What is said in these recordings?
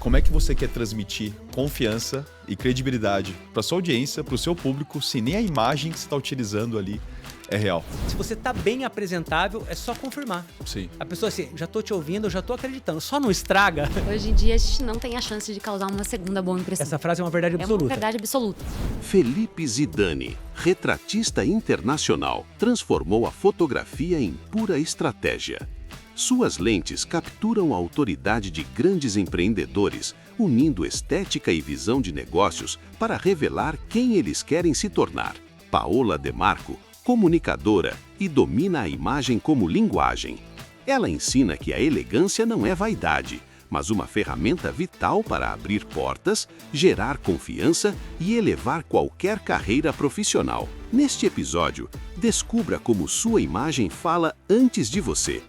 como é que você quer transmitir confiança e credibilidade para sua audiência, para o seu público, se nem a imagem que você está utilizando ali é real? Se você tá bem apresentável, é só confirmar. Sim. A pessoa assim, já tô te ouvindo, eu já tô acreditando. Só não estraga. Hoje em dia a gente não tem a chance de causar uma segunda boa impressão. Essa frase é uma verdade absoluta. É uma verdade absoluta. Felipe Zidane, retratista internacional, transformou a fotografia em pura estratégia. Suas lentes capturam a autoridade de grandes empreendedores, unindo estética e visão de negócios para revelar quem eles querem se tornar. Paola De Marco, comunicadora e domina a imagem como linguagem. Ela ensina que a elegância não é vaidade, mas uma ferramenta vital para abrir portas, gerar confiança e elevar qualquer carreira profissional. Neste episódio, descubra como sua imagem fala antes de você.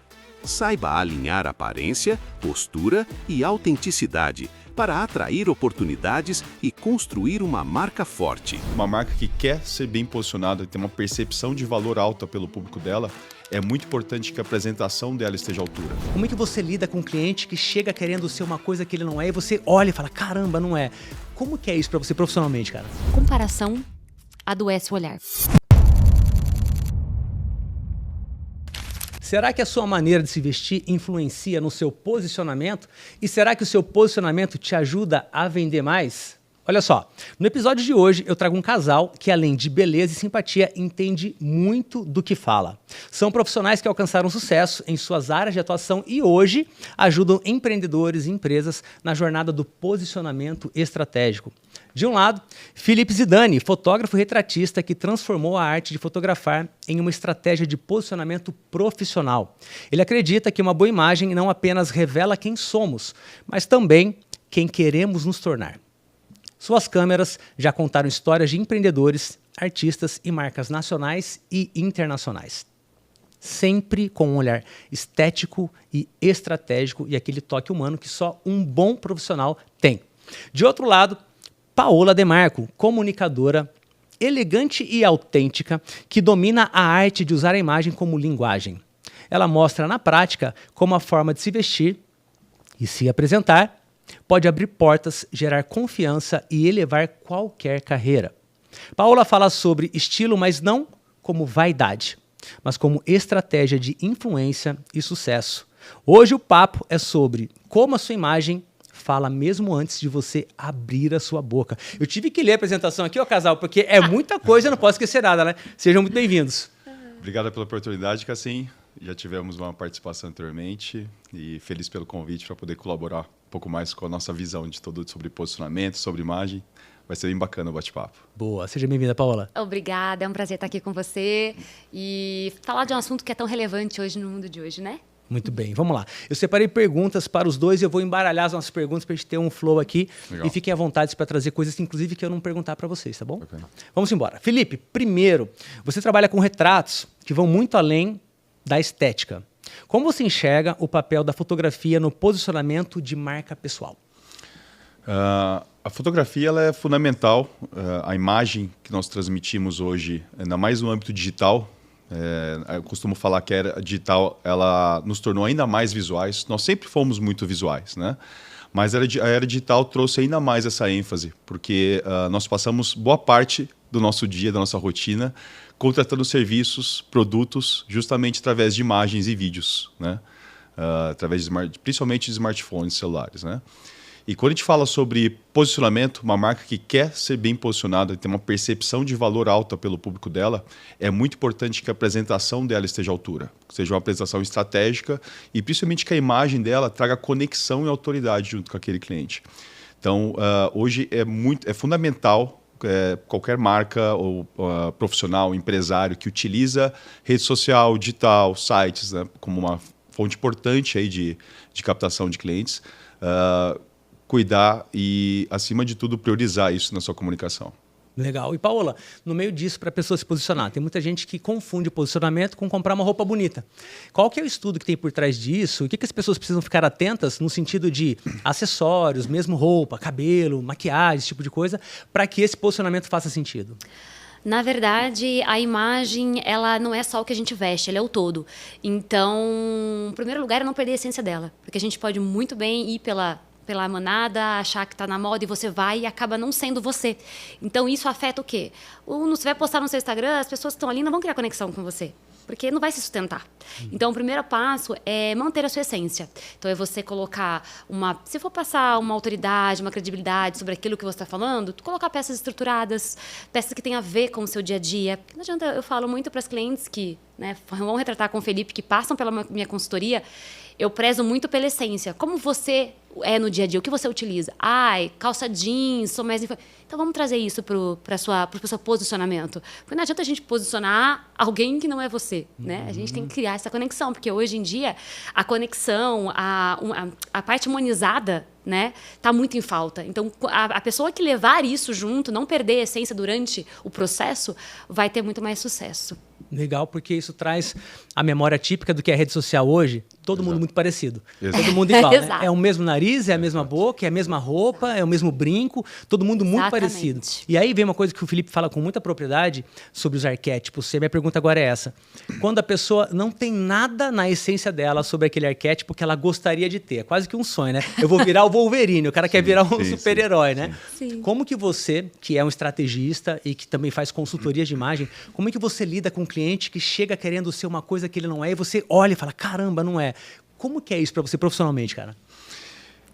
Saiba alinhar aparência, postura e autenticidade para atrair oportunidades e construir uma marca forte. Uma marca que quer ser bem posicionada e ter uma percepção de valor alta pelo público dela, é muito importante que a apresentação dela esteja à altura. Como é que você lida com um cliente que chega querendo ser uma coisa que ele não é e você olha e fala, caramba, não é. Como que é isso pra você profissionalmente, cara? Comparação adoece o olhar. Será que a sua maneira de se vestir influencia no seu posicionamento? E será que o seu posicionamento te ajuda a vender mais? Olha só, no episódio de hoje eu trago um casal que, além de beleza e simpatia, entende muito do que fala. São profissionais que alcançaram sucesso em suas áreas de atuação e hoje ajudam empreendedores e empresas na jornada do posicionamento estratégico. De um lado, Felipe Zidane, fotógrafo e retratista que transformou a arte de fotografar em uma estratégia de posicionamento profissional. Ele acredita que uma boa imagem não apenas revela quem somos, mas também quem queremos nos tornar. Suas câmeras já contaram histórias de empreendedores, artistas e marcas nacionais e internacionais. Sempre com um olhar estético e estratégico e aquele toque humano que só um bom profissional tem. De outro lado, Paola De Marco, comunicadora elegante e autêntica que domina a arte de usar a imagem como linguagem. Ela mostra na prática como a forma de se vestir e se apresentar pode abrir portas, gerar confiança e elevar qualquer carreira. Paola fala sobre estilo, mas não como vaidade, mas como estratégia de influência e sucesso. Hoje o papo é sobre como a sua imagem fala mesmo antes de você abrir a sua boca. Eu tive que ler a apresentação aqui, ó, casal, porque é muita coisa, eu não posso esquecer nada, né? Sejam muito bem-vindos. Obrigado pela oportunidade, Cassim. Já tivemos uma participação anteriormente e feliz pelo convite para poder colaborar um pouco mais com a nossa visão de tudo sobre posicionamento, sobre imagem. Vai ser bem bacana o bate-papo. Boa, seja bem-vinda, Paola. Obrigada, é um prazer estar aqui com você e falar de um assunto que é tão relevante hoje no mundo de hoje, né? Muito bem, vamos lá. Eu separei perguntas para os dois e eu vou embaralhar as nossas perguntas para a gente ter um flow aqui. Legal. E fiquem à vontade para trazer coisas, inclusive, que eu não perguntar para vocês, tá bom? Okay. Vamos embora. Felipe, primeiro, você trabalha com retratos que vão muito além da estética. Como você enxerga o papel da fotografia no posicionamento de marca pessoal? A fotografia ela é fundamental. A imagem que nós transmitimos hoje, ainda mais no âmbito digital, eu costumo falar que a era digital ela nos tornou ainda mais visuais. Nós sempre fomos muito visuais, né? Mas a era digital trouxe ainda mais essa ênfase, porque nós passamos boa parte do nosso dia, da nossa rotina, contratando serviços, produtos, justamente através de imagens e vídeos, né? Através principalmente de smartphones, celulares, né? E quando a gente fala sobre posicionamento, uma marca que quer ser bem posicionada e ter uma percepção de valor alta pelo público dela, é muito importante que a apresentação dela esteja à altura, que seja uma apresentação estratégica e principalmente que a imagem dela traga conexão e autoridade junto com aquele cliente. Então, hoje é fundamental qualquer marca ou profissional, empresário que utiliza rede social, digital, sites, né, como uma fonte importante aí de captação de clientes, cuidar e, acima de tudo, priorizar isso na sua comunicação. Legal. E, Paola, no meio disso, para a pessoa se posicionar, tem muita gente que confunde posicionamento com comprar uma roupa bonita. Qual que é o estudo que tem por trás disso? O que as pessoas precisam ficar atentas no sentido de acessórios, mesmo roupa, cabelo, maquiagem, esse tipo de coisa, para que esse posicionamento faça sentido? Na verdade, a imagem, ela não é só o que a gente veste, ela é o todo. Então, em primeiro lugar, é não perder a essência dela. Porque a gente pode muito bem ir pela pela manada, achar que está na moda e você vai e acaba não sendo você. Então, isso afeta o quê? Você vai postar no seu Instagram, as pessoas que estão ali não vão criar conexão com você. Porque não vai se sustentar. Então, o primeiro passo é manter a sua essência. Então, é você colocar se for passar uma autoridade, uma credibilidade sobre aquilo que você está falando, colocar peças estruturadas, peças que têm a ver com o seu dia a dia. Não adianta, eu falo muito para as clientes que, né, vão retratar com o Felipe, que passam pela minha consultoria, eu prezo muito pela essência. Como você é no dia a dia? O que você utiliza? Calça jeans, sou mais... Então, vamos trazer isso para o seu posicionamento. Porque não adianta a gente posicionar alguém que não é você, né? A gente tem que criar essa conexão, porque hoje em dia a conexão, a parte humanizada, né, tá muito em falta. Então, a pessoa que levar isso junto, não perder a essência durante o processo, vai ter muito mais sucesso. Legal, porque isso traz a memória típica do que é a rede social hoje. Todo mundo muito parecido. Todo mundo igual, né? É o mesmo nariz, é a mesma boca, é a mesma roupa, é o mesmo brinco. Todo mundo muito parecido. E aí vem uma coisa que o Felipe fala com muita propriedade sobre os arquétipos. Minha pergunta agora é essa. Quando a pessoa não tem nada na essência dela sobre aquele arquétipo que ela gostaria de ter. É quase que um sonho, né? Eu vou virar o Wolverine, o cara quer virar um super-herói, né? Sim. Como que você, que é um estrategista e que também faz consultorias de imagem, como é que você lida com um cliente que chega querendo ser uma coisa que ele não é e você olha e fala, caramba, não é. Como que é isso para você profissionalmente, cara?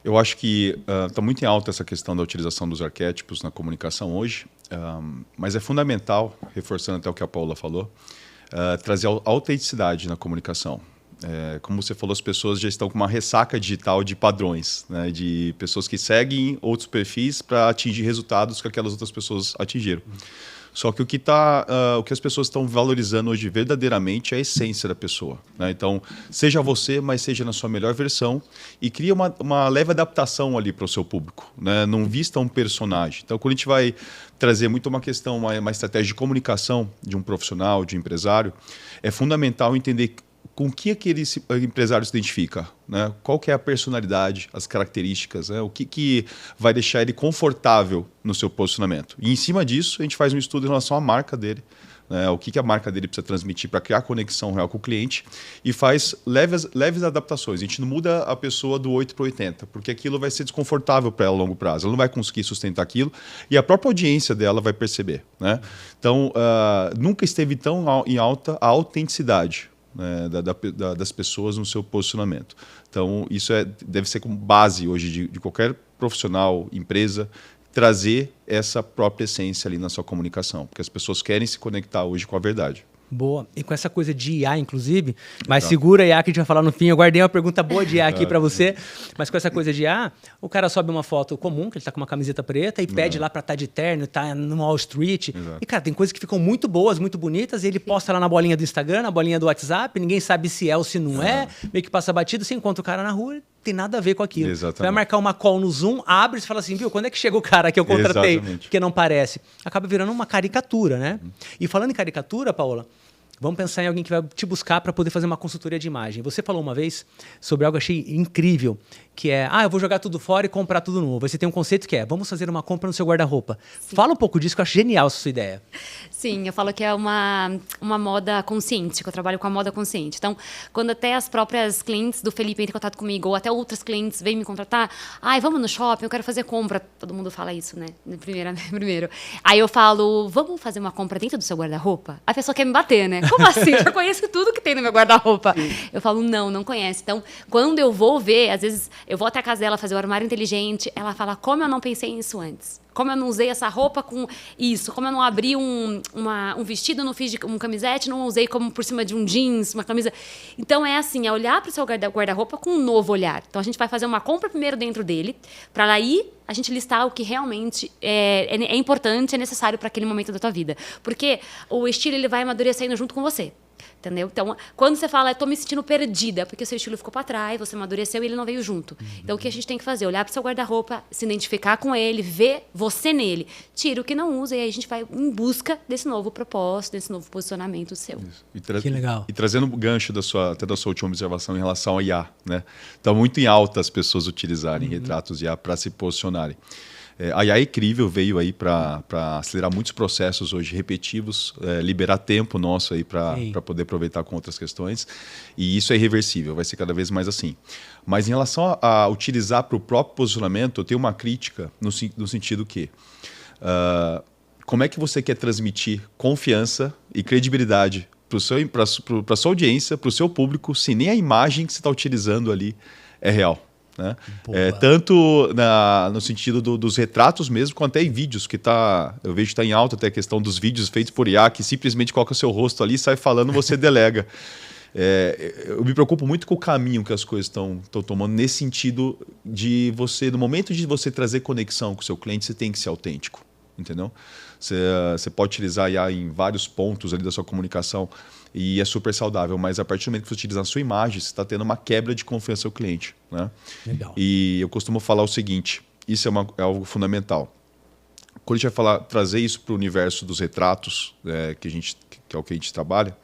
Eu acho que está muito em alta essa questão da utilização dos arquétipos na comunicação hoje, mas é fundamental, reforçando até o que a Paula falou, trazer autenticidade na comunicação. Como você falou, as pessoas já estão com uma ressaca digital de padrões, né? De pessoas que seguem outros perfis para atingir resultados que aquelas outras pessoas atingiram. Só que o que as pessoas estão valorizando hoje verdadeiramente é a essência da pessoa, né? Então, seja você, mas seja na sua melhor versão e cria uma leve adaptação ali para o seu público, né? Não vista um personagem. Então, quando a gente vai trazer muito uma questão, uma estratégia de comunicação de um profissional, de um empresário, é fundamental entender com que aquele empresário se identifica, né? Qual que é a personalidade, as características, né? O que vai deixar ele confortável no seu posicionamento. E em cima disso, a gente faz um estudo em relação à marca dele, né? O que a marca dele precisa transmitir para criar conexão real com o cliente e faz leves adaptações. A gente não muda a pessoa do 8 para 80, porque aquilo vai ser desconfortável para ela a longo prazo. Ela não vai conseguir sustentar aquilo e a própria audiência dela vai perceber, né? Então, nunca esteve tão em alta a autenticidade, né, das pessoas no seu posicionamento. Então, isso deve ser como base hoje de qualquer profissional, empresa, trazer essa própria essência ali na sua comunicação, porque as pessoas querem se conectar hoje com a verdade. Boa. E com essa coisa de IA, inclusive, mas segura IA que a gente vai falar no fim. Eu guardei uma pergunta boa de IA aqui para você, mas com essa coisa de IA, o cara sobe uma foto comum, que ele tá com uma camiseta preta e pede lá para estar de terno, tá no Wall Street. E, cara, tem coisas que ficam muito boas, muito bonitas, e ele posta lá na bolinha do Instagram, na bolinha do WhatsApp, ninguém sabe se é ou se não é, meio que passa batido, você encontra o cara na rua, tem nada a ver com aquilo. Exatamente. Vai marcar uma call no Zoom, abre e fala assim, viu, quando é que chega o cara que eu contratei? Exatamente. Porque não parece. Acaba virando uma caricatura, né? E falando em caricatura, Paola, vamos pensar em alguém que vai te buscar para poder fazer uma consultoria de imagem. Você falou uma vez sobre algo que eu achei incrível, que é, eu vou jogar tudo fora e comprar tudo novo. Aí você tem um conceito que é, vamos fazer uma compra no seu guarda-roupa. Fala um pouco disso, que eu acho genial essa sua ideia. Sim, eu falo que é uma moda consciente, que eu trabalho com a moda consciente. Então, quando até as próprias clientes do Felipe entram em contato comigo, ou até outras clientes vêm me contratar, vamos no shopping, eu quero fazer compra. Todo mundo fala isso, né? Primeiro. Aí eu falo, vamos fazer uma compra dentro do seu guarda-roupa? A pessoa quer me bater, né? Como assim? Eu já conheço tudo que tem no meu guarda-roupa. Eu falo, não conhece. Então, quando eu vou ver, às vezes eu vou até a casa dela fazer o armário inteligente, ela fala, como eu não pensei nisso antes? Como eu não usei essa roupa com isso? Como eu não abri um vestido, não fiz um camisete, não usei como por cima de um jeans, uma camisa. Então, é assim, é olhar para o seu guarda-roupa com um novo olhar. Então, a gente vai fazer uma compra primeiro dentro dele, para aí a gente listar o que realmente é importante, é necessário para aquele momento da tua vida. Porque o estilo ele vai amadurecendo junto com você. Entendeu? Então, quando você fala, estou me sentindo perdida, porque o seu estilo ficou para trás, você amadureceu e ele não veio junto. Então, o que a gente tem que fazer? Olhar para o seu guarda-roupa, se identificar com ele, ver você nele. Tira o que não usa e aí a gente vai em busca desse novo propósito, desse novo posicionamento seu. Que legal. E trazendo o gancho até da sua última observação em relação ao IA, né? Está muito em alta as pessoas utilizarem retratos IA para se posicionarem. A IA Incrível veio aí para acelerar muitos processos hoje repetitivos, liberar tempo nosso aí para poder aproveitar com outras questões. E isso é irreversível, vai ser cada vez mais assim. Mas em relação a utilizar para o próprio posicionamento, eu tenho uma crítica no sentido que como é que você quer transmitir confiança e credibilidade para a sua audiência, para o seu público, se nem a imagem que você está utilizando ali é real? Né? Tanto no sentido dos retratos mesmo, quanto até em vídeos, que eu vejo que está em alta até a questão dos vídeos feitos por IA, que simplesmente coloca o seu rosto ali, sai falando, você delega. Eu me preocupo muito com o caminho que as coisas estão tomando, nesse sentido de você, no momento de você trazer conexão com o seu cliente, você tem que ser autêntico, entendeu? Você pode utilizar a IA em vários pontos ali da sua comunicação e é super saudável, mas a partir do momento que você utiliza a sua imagem, você está tendo uma quebra de confiança ao cliente. Né? Legal. E eu costumo falar o seguinte, isso é algo fundamental. Quando a gente vai trazer isso para o universo dos retratos, que é o que a gente trabalha,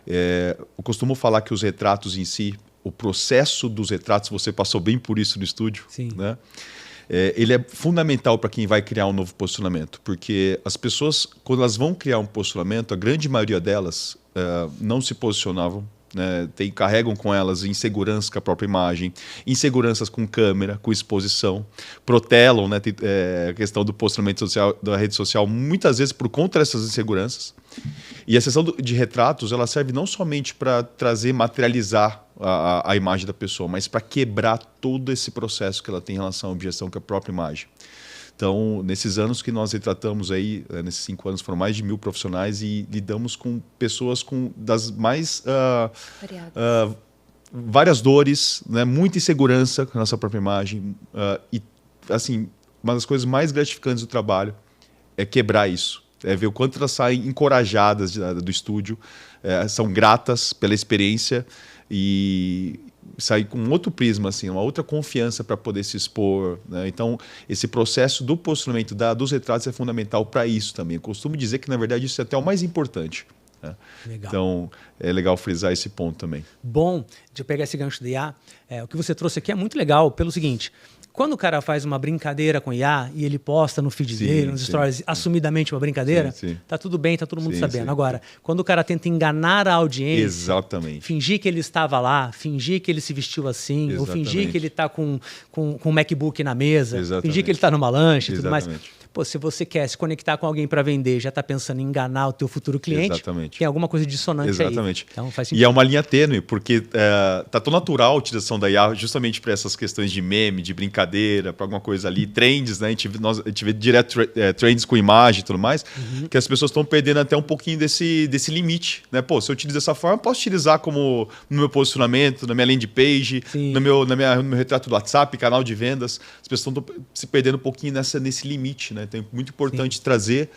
eu costumo falar que os retratos em si, o processo dos retratos, você passou bem por isso no estúdio, né? Ele é fundamental para quem vai criar um novo posicionamento, porque as pessoas, quando elas vão criar um posicionamento, a grande maioria delas não se posicionavam, né? Carregam com elas inseguranças com a própria imagem, inseguranças com câmera, com exposição, protelam, né? A questão do posicionamento social, da rede social, muitas vezes por conta dessas inseguranças. E a sessão de retratos, ela serve não somente para materializar a imagem da pessoa, mas para quebrar todo esse processo que ela tem em relação à objeção com a própria imagem. Então, nesses anos que nós retratamos aí, nesses 5 anos, foram mais de 1.000 profissionais e lidamos com pessoas das mais várias dores, né, muita insegurança com a nossa própria imagem. E, assim, uma das coisas mais gratificantes do trabalho é quebrar isso. É ver o quanto elas saem encorajadas do estúdio, são gratas pela experiência e sair com outro prisma, assim, uma outra confiança para poder se expor. Né? Então, esse processo do posicionamento dos retratos é fundamental para isso também. Eu costumo dizer que, na verdade, isso é até o mais importante. Né? Então, é legal frisar esse ponto também. Bom, deixa eu pegar esse gancho de IA. O que você trouxe aqui é muito legal pelo seguinte... Quando o cara faz uma brincadeira com IA e ele posta no feed dele, nos stories, assumidamente uma brincadeira, tá tudo bem, tá todo mundo sabendo. Agora, quando o cara tenta enganar a audiência, fingir que ele estava lá, fingir que ele se vestiu assim, ou fingir que ele tá com um MacBook na mesa, fingir que ele tá numa lancha e tudo mais. Pô, se você quer se conectar com alguém para vender, já está pensando em enganar o teu futuro cliente, tem alguma coisa dissonante aí. Então, faz sentido. E é uma linha tênue, porque tá tão natural a utilização da IA justamente para essas questões de meme, de brincadeira, para alguma coisa ali, trends, né? A gente vê direto trends com imagem e tudo mais, que as pessoas estão perdendo até um pouquinho desse limite. Né? Pô, se eu utilizo dessa forma, eu posso utilizar como no meu posicionamento, na minha landing page, no meu retrato do WhatsApp, canal de vendas. As pessoas estão se perdendo um pouquinho nesse limite, né? Então é muito importante trazer.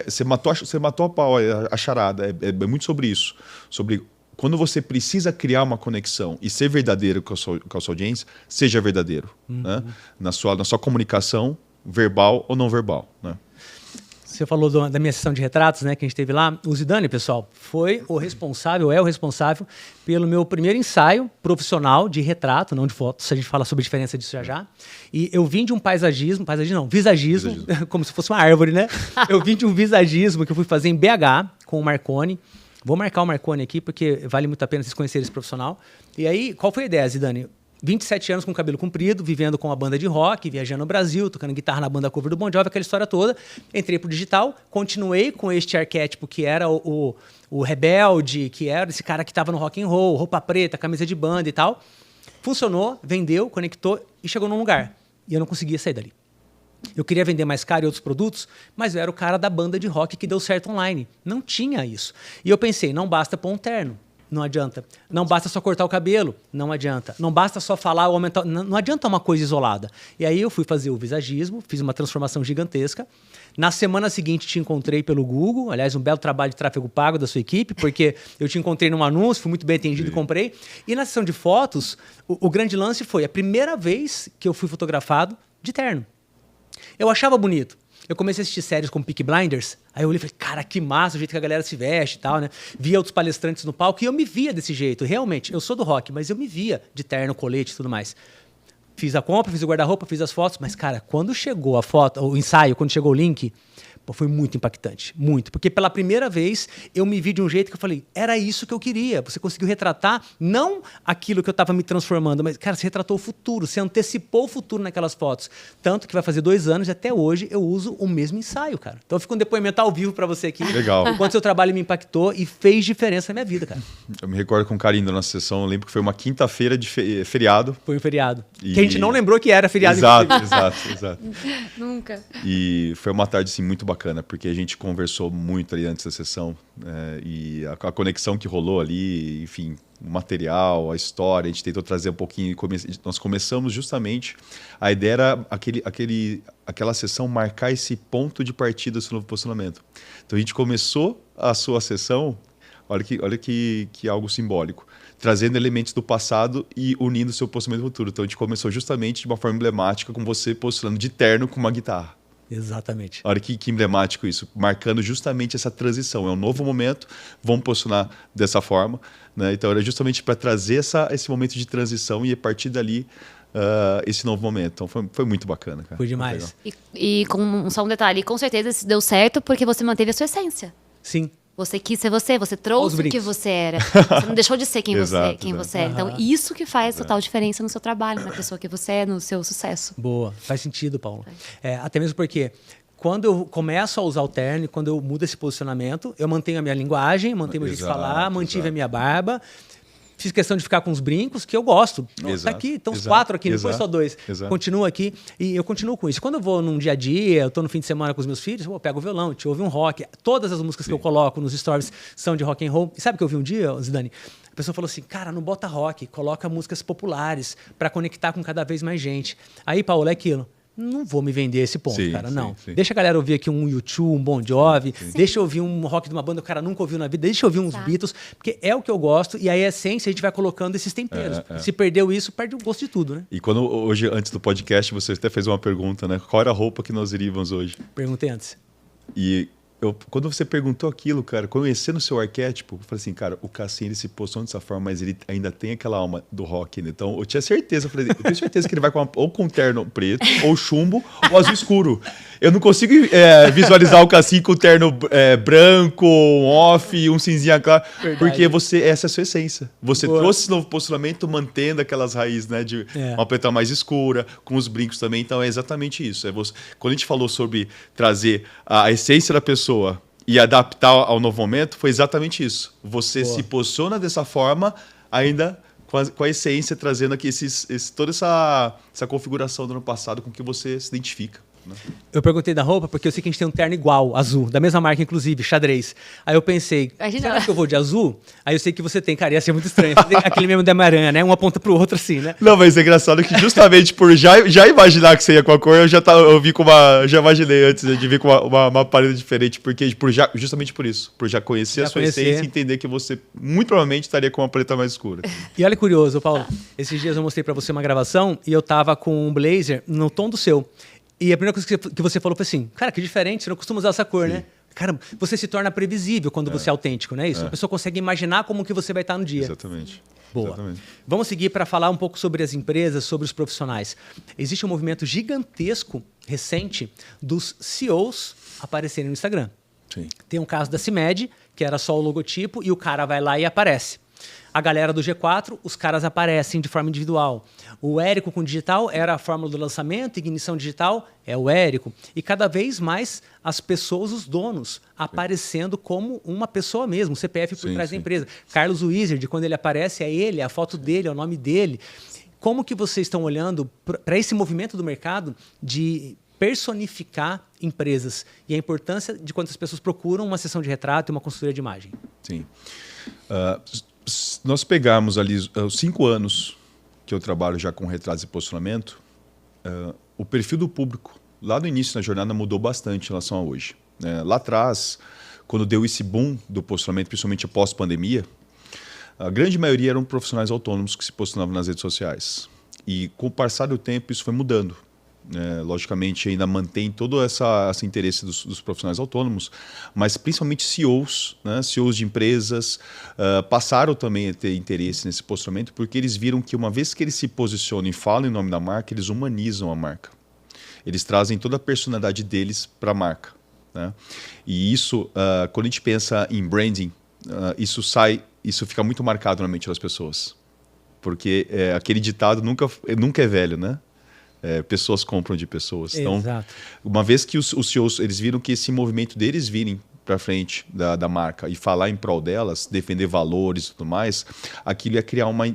Você matou a pau, a charada. É muito sobre isso. Sobre quando você precisa criar uma conexão e ser verdadeiro com a sua audiência, seja verdadeiro. Né? Na sua comunicação, verbal ou não verbal. Né? Você falou da minha sessão de retratos, né, que a gente teve lá. O Zidane, pessoal, é o responsável pelo meu primeiro ensaio profissional de retrato, não de foto. A gente fala sobre a diferença disso já. E eu vim de um visagismo, como se fosse uma árvore, né? Eu vim de um visagismo que eu fui fazer em BH com o Marconi. Vou marcar o Marconi aqui, porque vale muito a pena vocês conhecerem esse profissional. E aí, qual foi a ideia, Zidane? 27 anos com cabelo comprido, vivendo com uma banda de rock, viajando no Brasil, tocando guitarra na banda cover do Bon Jovi, aquela história toda. Entrei pro digital, continuei com este arquétipo que era o rebelde, que era esse cara que estava no rock and roll, roupa preta, camisa de banda e tal. Funcionou, vendeu, conectou e chegou num lugar. E eu não conseguia sair dali. Eu queria vender mais caro e outros produtos, mas eu era o cara da banda de rock que deu certo online. Não tinha isso. E eu pensei, não basta pôr um terno. Não adianta. Não basta só cortar o cabelo. Não adianta. Não basta só falar ou aumentar. Não adianta uma coisa isolada. E aí eu fui fazer o visagismo, fiz uma transformação gigantesca. Na semana seguinte te encontrei pelo Google. Aliás, um belo trabalho de tráfego pago da sua equipe, porque eu te encontrei num anúncio, fui muito bem atendido e comprei. E na sessão de fotos, o grande lance foi a primeira vez que eu fui fotografado de terno. Eu achava bonito. Eu comecei a assistir séries como Peaky Blinders, aí eu olhei e falei, cara, que massa o jeito que a galera se veste e tal, né? Via outros palestrantes no palco e eu me via desse jeito. Realmente, eu sou do rock, mas eu me via de terno, colete e tudo mais. Fiz a compra, fiz o guarda-roupa, fiz as fotos, mas, cara, quando chegou a foto, o ensaio, quando chegou o link, pô, foi muito impactante, muito. Porque pela primeira vez eu me vi de um jeito que eu falei, era isso que eu queria. Você conseguiu retratar, não aquilo que eu estava me transformando, mas, cara, você retratou o futuro, você antecipou o futuro naquelas fotos. Tanto que vai fazer 2 anos e até hoje eu uso o mesmo ensaio, cara. Então fica um depoimento ao vivo para você aqui. Legal. O quanto seu trabalho me impactou e fez diferença na minha vida, cara. Eu me recordo com carinho da nossa sessão, eu lembro que foi uma quinta-feira de feriado. Foi um feriado. E- Que a gente não lembrou que era feriado. Exato, inclusive. exato. Nunca. E foi uma tarde assim, muito bacana, porque a gente conversou muito ali antes da sessão, e a conexão que rolou ali, enfim, o material, a história, a gente tentou trazer um pouquinho. Nós começamos justamente, a ideia era aquela sessão marcar esse ponto de partida desse novo posicionamento. Então a gente começou a sua sessão, olha que algo simbólico, trazendo elementos do passado e unindo o seu posicionamento do futuro. Então a gente começou justamente de uma forma emblemática, com você posicionando de terno com uma guitarra. Exatamente. Olha que emblemático isso, marcando justamente essa transição. É um novo momento, vamos posicionar dessa forma, né? Então era justamente para trazer esse momento de transição e a partir dali esse novo momento. Então foi muito bacana, cara. Foi demais. E com só um detalhe, com certeza isso deu certo porque você manteve a sua essência. Sim. Você quis ser você Os trouxe o que brincos. você era. Você não deixou de ser quem Exato, você é. Então, isso que faz total diferença no seu trabalho, na pessoa que você é, no seu sucesso. Boa. Faz sentido, Paulo. Até mesmo porque quando eu começo a usar o terno, quando eu mudo esse posicionamento, eu mantenho a minha linguagem, mantenho o meu jeito de falar, mantive a minha barba. Fiz questão de ficar com os brincos, que eu gosto. Tá aqui, estão os 4 aqui, não foi só 2. Continua aqui e eu continuo com isso. Quando eu vou num dia a dia, eu tô no fim de semana com os meus filhos, eu pego o violão, te ouve um rock. Todas as músicas que eu coloco nos stories são de rock and roll. E sabe o que eu vi um dia, Zidane? A pessoa falou assim, cara, não bota rock, coloca músicas populares para conectar com cada vez mais gente. Aí, Paulo, é aquilo. Não vou me vender esse ponto, cara, não. Sim. Deixa a galera ouvir aqui um U2, um Bon Jovi, deixa eu ouvir um rock de uma banda que o cara nunca ouviu na vida, deixa eu ouvir uns Beatles, porque é o que eu gosto e aí a essência a gente vai colocando esses temperos. Se perdeu isso, perde o gosto de tudo, né? E quando hoje, antes do podcast, você até fez uma pergunta, né? Qual era a roupa que nós iríamos hoje? Perguntei antes. E quando você perguntou aquilo, cara, conhecendo o seu arquétipo, eu falei assim, cara, o Cassim, ele se posiciona dessa forma, mas ele ainda tem aquela alma do rock, né? Então, eu tinha certeza, eu tenho certeza que ele vai ou com terno preto, ou chumbo, ou azul escuro. Eu não consigo visualizar o Cassim com terno branco, um off, um cinzinha claro, porque essa é a sua essência. Você trouxe esse novo posicionamento mantendo aquelas raízes, né? De uma preta mais escura, com os brincos também. Então, é exatamente isso. Quando a gente falou sobre trazer a essência da pessoa e adaptar ao novo momento, foi exatamente isso. Você se posiciona dessa forma, ainda com a essência, trazendo aqui toda essa configuração do ano passado com que você se identifica. Né? Eu perguntei da roupa porque eu sei que a gente tem um terno igual, azul, da mesma marca, inclusive, xadrez. Aí eu pensei, será que eu vou de azul? Aí eu sei que você tem, cara, ia ser muito estranho. Aquele mesmo da Maranhã, né? Um aponta pro outro assim, né? Não, mas é engraçado que justamente por já imaginar que você ia com a cor, eu vi já imaginei antes de vir com uma paleta diferente, porque justamente por isso, por já conhecer a sua essência e entender que você muito provavelmente estaria com uma paleta mais escura. E olha que curioso, Paulo, esses dias eu mostrei pra você uma gravação e eu tava com um blazer no tom do seu. E a primeira coisa que você falou foi assim, cara, que diferente, você não costuma usar essa cor, né? Cara, você se torna previsível quando você é autêntico, não é isso? A pessoa consegue imaginar como que você vai estar no dia. Exatamente. Boa. Exatamente. Vamos seguir para falar um pouco sobre as empresas, sobre os profissionais. Existe um movimento gigantesco, recente, dos CEOs aparecerem no Instagram. Sim. Tem um caso da CIMED, que era só o logotipo, e o cara vai lá e aparece. A galera do G4, os caras aparecem de forma individual. O Érico com digital era a fórmula do lançamento, ignição digital é o Érico. E cada vez mais as pessoas, os donos, aparecendo como uma pessoa mesmo, o CPF por trás da empresa. Carlos Wizard, quando ele aparece, é ele, é a foto dele, é o nome dele. Como que vocês estão olhando para esse movimento do mercado de personificar empresas e a importância de quando as pessoas procuram uma sessão de retrato e uma consultoria de imagem? Sim. Nós pegarmos ali os 5 anos que eu trabalho já com retratos e posicionamento, o perfil do público lá no início da jornada mudou bastante em relação a hoje. Lá atrás, quando deu esse boom do posicionamento, principalmente após pandemia, a grande maioria eram profissionais autônomos que se posicionavam nas redes sociais. E com o passar do tempo isso foi mudando. logicamente ainda mantém todo esse interesse dos profissionais autônomos, mas principalmente CEOs, né? CEOs de empresas passaram também a ter interesse nesse posicionamento, porque eles viram que uma vez que eles se posicionam e falam em nome da marca, eles humanizam a marca. Eles trazem toda a personalidade deles para a marca, né? E isso, quando a gente pensa em branding, isso fica muito marcado na mente das pessoas. Porque aquele ditado nunca é velho, né? Pessoas compram de pessoas. Então, Exato. uma vez que os CEOs eles viram que esse movimento deles virem para frente da marca e falar em prol delas, defender valores e tudo mais, aquilo ia criar uma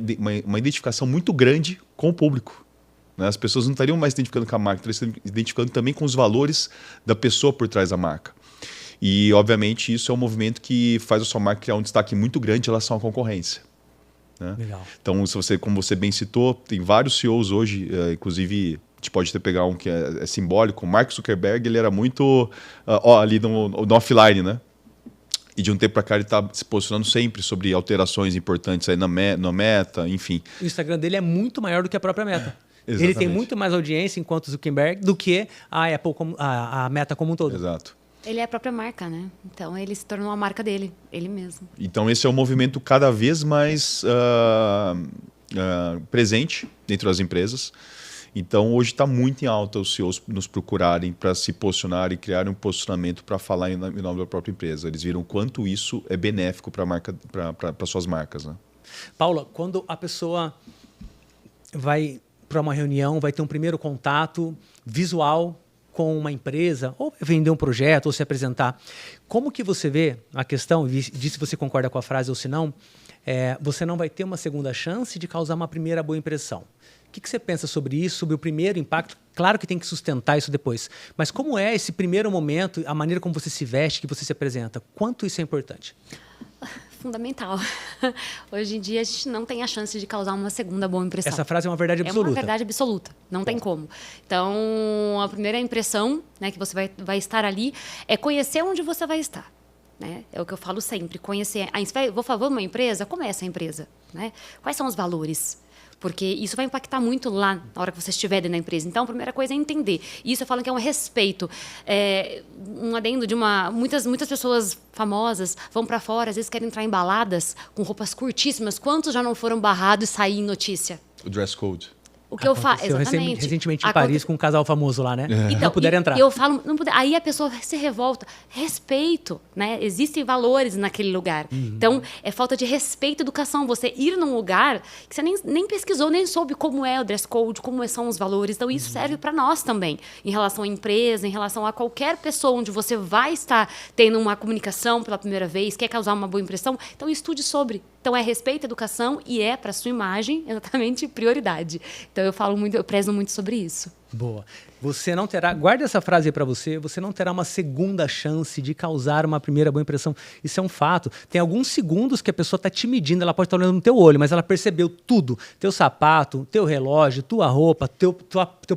identificação muito grande com o público. Né? As pessoas não estariam mais identificando com a marca, estariam identificando também com os valores da pessoa por trás da marca. E, obviamente, isso é um movimento que faz a sua marca criar um destaque muito grande em relação à concorrência. Né? Legal. Então, como você bem citou, tem vários CEOs hoje, inclusive a gente pode pegar um que é simbólico. O Mark Zuckerberg ele era muito ali no offline, né? E de um tempo para cá ele está se posicionando sempre sobre alterações importantes aí na Meta, enfim. O Instagram dele é muito maior do que a própria Meta. Exatamente. Ele tem muito mais audiência enquanto Zuckerberg do que a Apple, a Meta como um todo. Exato. Ele é a própria marca, né? Então ele se tornou a marca dele, ele mesmo. Então esse é um movimento cada vez mais presente dentro das empresas. Então hoje está muito em alta os CEOs nos procurarem para se posicionar e criar um posicionamento para falar em nome da própria empresa. Eles viram quanto isso é benéfico para suas marcas, né? Paula, quando a pessoa vai para uma reunião, vai ter um primeiro contato visual com uma empresa, ou vender um projeto, ou se apresentar, como que você vê a questão, diz se você concorda com a frase ou se não, você não vai ter uma segunda chance de causar uma primeira boa impressão. O que você pensa sobre isso, sobre o primeiro impacto? Claro que tem que sustentar isso depois, mas como é esse primeiro momento, a maneira como você se veste, que você se apresenta? Quanto isso é importante? Fundamental. Hoje em dia a gente não tem a chance de causar uma segunda boa impressão. Essa frase é uma verdade absoluta. É uma verdade absoluta, não tem como. Então, a primeira impressão, né, que você vai estar ali é conhecer onde você vai estar. Né? É o que eu falo sempre, conhecer. Vou falar uma empresa, como é essa empresa? Né? Quais são os valores? Porque isso vai impactar muito lá na hora que você estiver dentro da empresa. Então, a primeira coisa é entender. Isso eu falo que é um respeito. Um adendo de muitas pessoas famosas vão para fora, às vezes querem entrar em baladas com roupas curtíssimas. Quantos já não foram barrados e sair em notícia? O dress code. O que eu faço, exatamente. Recentemente em Paris, com um casal famoso lá, né? Então, não puderam entrar. Eu falo, não puder. Aí a pessoa se revolta. Respeito, né? Existem valores naquele lugar. Então, é falta de respeito e educação. Você ir num lugar que você nem pesquisou, nem soube como é o dress code, como são os valores. Então, isso serve para nós também. Em relação à empresa, em relação a qualquer pessoa onde você vai estar tendo uma comunicação pela primeira vez, quer causar uma boa impressão. Então, estude sobre. Então, é respeito, educação e para sua imagem, exatamente, prioridade. Então, eu prezo muito sobre isso. Boa. Você não terá, guarda essa frase aí para você não terá uma segunda chance de causar uma primeira boa impressão. Isso é um fato. Tem alguns segundos que a pessoa está te medindo, ela pode estar olhando no teu olho, mas ela percebeu tudo. Teu sapato, teu relógio, tua roupa, teu